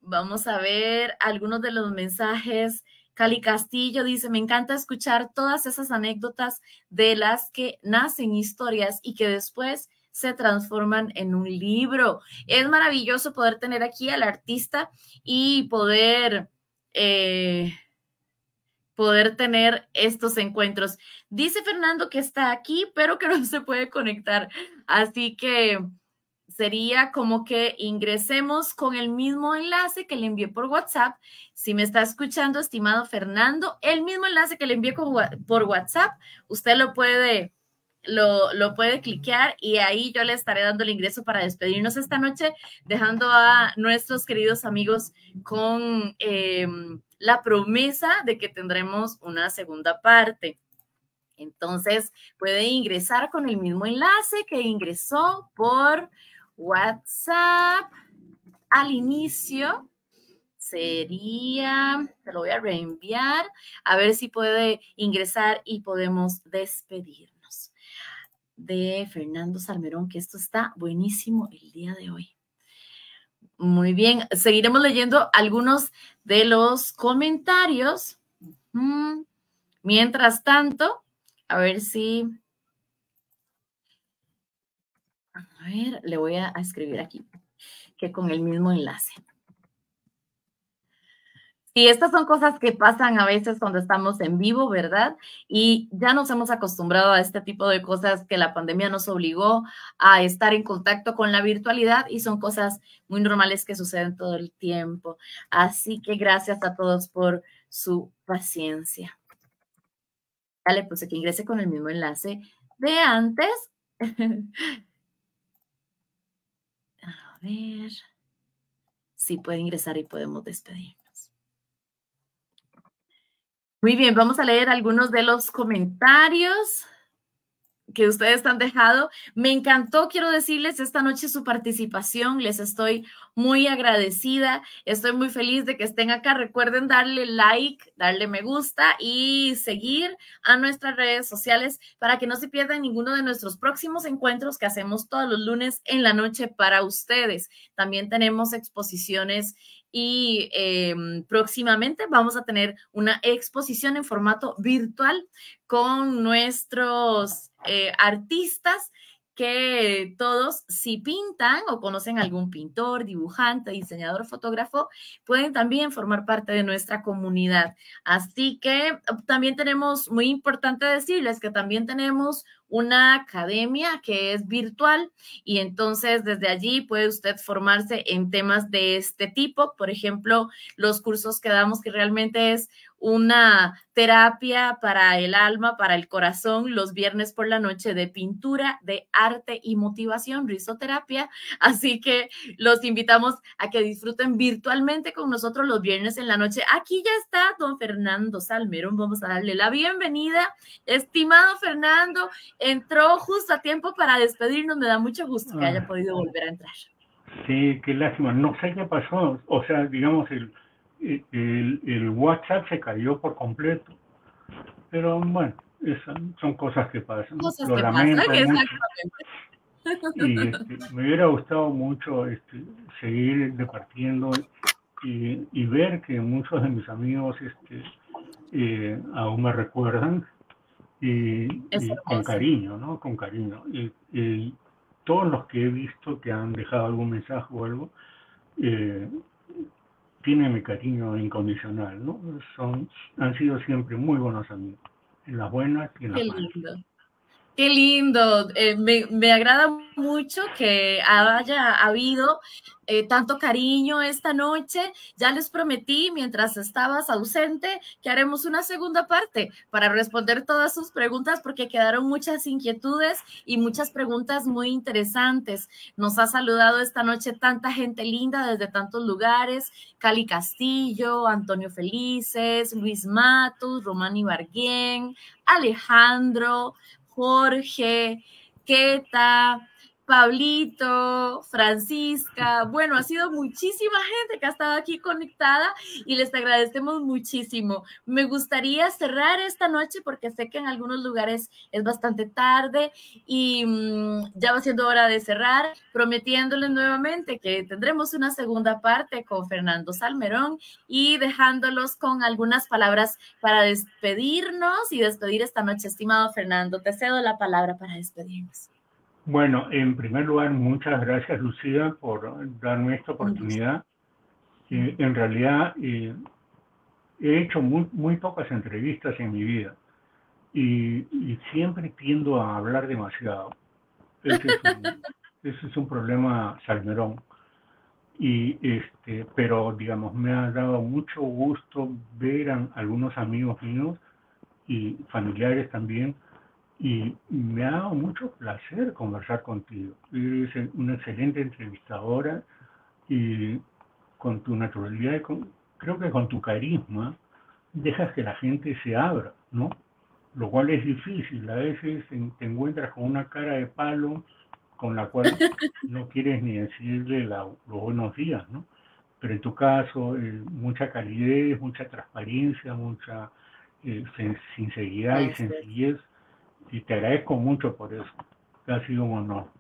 Vamos a ver algunos de los mensajes. Cali Castillo dice: me encanta escuchar todas esas anécdotas de las que nacen historias y que después se transforman en un libro. Es maravilloso poder tener aquí al artista y poder tener estos encuentros. Dice Fernando que está aquí, pero que no se puede conectar. Así que sería como que ingresemos con el mismo enlace que le envié por WhatsApp. Si me está escuchando, estimado Fernando, el mismo enlace que le envié por WhatsApp, usted lo puede cliquear, y ahí yo le estaré dando el ingreso para despedirnos esta noche, dejando a nuestros queridos amigos con la promesa de que tendremos una segunda parte. Entonces puede ingresar con el mismo enlace que ingresó por WhatsApp al inicio. Sería, te lo voy a reenviar, a ver si puede ingresar y podemos despedirnos de Fernando Salmerón, que esto está buenísimo el día de hoy. Muy bien, seguiremos leyendo algunos de los comentarios. Mientras tanto, a ver si... A ver, le voy a escribir aquí, que con el mismo enlace. Y estas son cosas que pasan a veces cuando estamos en vivo, ¿verdad? Y ya nos hemos acostumbrado a este tipo de cosas, que la pandemia nos obligó a estar en contacto con la virtualidad, y son cosas muy normales que suceden todo el tiempo. Así que gracias a todos por su paciencia. Ya le puse que ingrese con el mismo enlace de antes. A ver si puede ingresar y podemos despedirnos. Muy bien, vamos a leer algunos de los comentarios que ustedes han dejado. Me encantó, quiero decirles, esta noche su participación. Les estoy muy agradecida. Estoy muy feliz de que estén acá. Recuerden darle like, darle me gusta y seguir a nuestras redes sociales para que no se pierdan ninguno de nuestros próximos encuentros que hacemos todos los lunes en la noche para ustedes. También tenemos exposiciones, y próximamente vamos a tener una exposición en formato virtual con nuestros artistas, que todos, si pintan o conocen algún pintor, dibujante, diseñador, fotógrafo, pueden también formar parte de nuestra comunidad. Así que también tenemos, muy importante decirles que también tenemos una academia que es virtual, y entonces desde allí puede usted formarse en temas de este tipo. Por ejemplo, los cursos que damos, que realmente es una terapia para el alma, para el corazón, los viernes por la noche, de pintura, de arte y motivación, risoterapia. Así que los invitamos a que disfruten virtualmente con nosotros los viernes en la noche. Aquí ya está don Fernando Salmerón. Vamos a darle la bienvenida. Estimado Fernando, entró justo a tiempo para despedirnos. Me da mucho gusto que haya podido volver a entrar. Sí, qué lástima. No sé qué pasó. O sea, digamos, el WhatsApp se cayó por completo. Pero bueno, son cosas que pasan. Cosas Lo que lamento pasan, mucho. exactamente. Y me hubiera gustado mucho seguir departiendo y ver que muchos de mis amigos aún me recuerdan Es y con hermoso. cariño, ¿no? Con cariño. Y todos los que he visto que han dejado algún mensaje o algo, eh, tienen mi cariño incondicional, ¿no? Han sido siempre muy buenos amigos, en las buenas y en Qué las malas. lindo. Qué lindo, me agrada mucho que haya habido tanto cariño esta noche. Ya les prometí, mientras estabas ausente, que haremos una segunda parte para responder todas sus preguntas, porque quedaron muchas inquietudes y muchas preguntas muy interesantes. Nos ha saludado esta noche tanta gente linda desde tantos lugares: Cali Castillo, Antonio Felices, Luis Matus, Román Ibarguén, Alejandro, Jorge, Keta, Pablito, Francisca. Bueno, ha sido muchísima gente que ha estado aquí conectada y les agradecemos muchísimo. Me gustaría cerrar esta noche porque sé que en algunos lugares es bastante tarde y ya va siendo hora de cerrar, prometiéndoles nuevamente que tendremos una segunda parte con Fernando Salmerón y dejándolos con algunas palabras para despedirnos y despedir esta noche. Estimado Fernando, te cedo la palabra para despedirnos. Bueno, en primer lugar, muchas gracias, Lucía, por darme esta Un gusto. oportunidad. En realidad, he hecho muy pocas entrevistas en mi vida y siempre tiendo a hablar demasiado. Ese es ese es un problema Salmerón. Pero digamos, me ha dado mucho gusto ver a algunos amigos míos y familiares también, y me ha dado mucho placer conversar contigo. Eres una excelente entrevistadora y con tu naturalidad, creo que con tu carisma, dejas que la gente se abra, ¿no? Lo cual es difícil. A veces te encuentras con una cara de palo con la cual no quieres ni decirle los buenos días, ¿no? Pero en tu caso, mucha calidez, mucha transparencia, mucha sinceridad y Gracias. sencillez, y te agradezco mucho por eso. Ha sido un honor.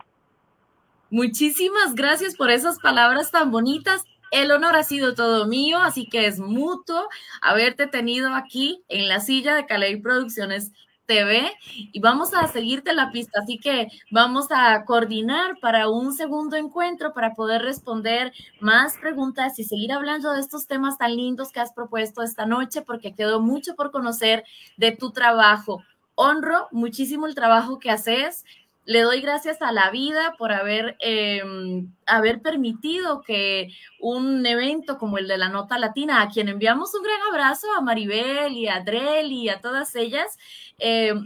Muchísimas gracias por esas palabras tan bonitas. El honor ha sido todo mío, así que es mutuo haberte tenido aquí en la silla de Caley Producciones TV y vamos a seguirte la pista, así que vamos a coordinar para un segundo encuentro para poder responder más preguntas y seguir hablando de estos temas tan lindos que has propuesto esta noche, porque quedó mucho por conocer de tu trabajo. Honro muchísimo el trabajo que haces. Le doy gracias a la vida por haber permitido que un evento como el de la Nota Latina, a quien enviamos un gran abrazo, a Maribel y a Drell y a todas ellas,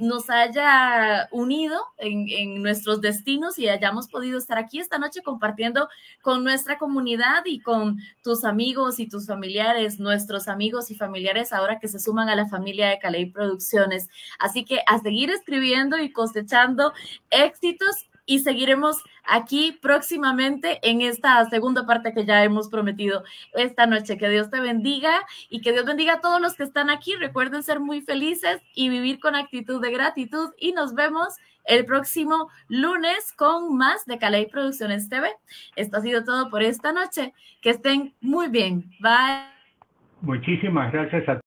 nos haya unido en nuestros destinos y hayamos podido estar aquí esta noche compartiendo con nuestra comunidad y con tus amigos y tus familiares, nuestros amigos y familiares ahora que se suman a la familia de Caley Producciones. Así que a seguir escribiendo y cosechando éxitos y seguiremos aquí próximamente en esta segunda parte que ya hemos prometido esta noche. Que Dios te bendiga y que Dios bendiga a todos los que están aquí. Recuerden ser muy felices y vivir con actitud de gratitud y nos vemos el próximo lunes con más de Caley Producciones TV. Esto ha sido todo por esta noche. Que estén muy bien. Bye. Muchísimas gracias a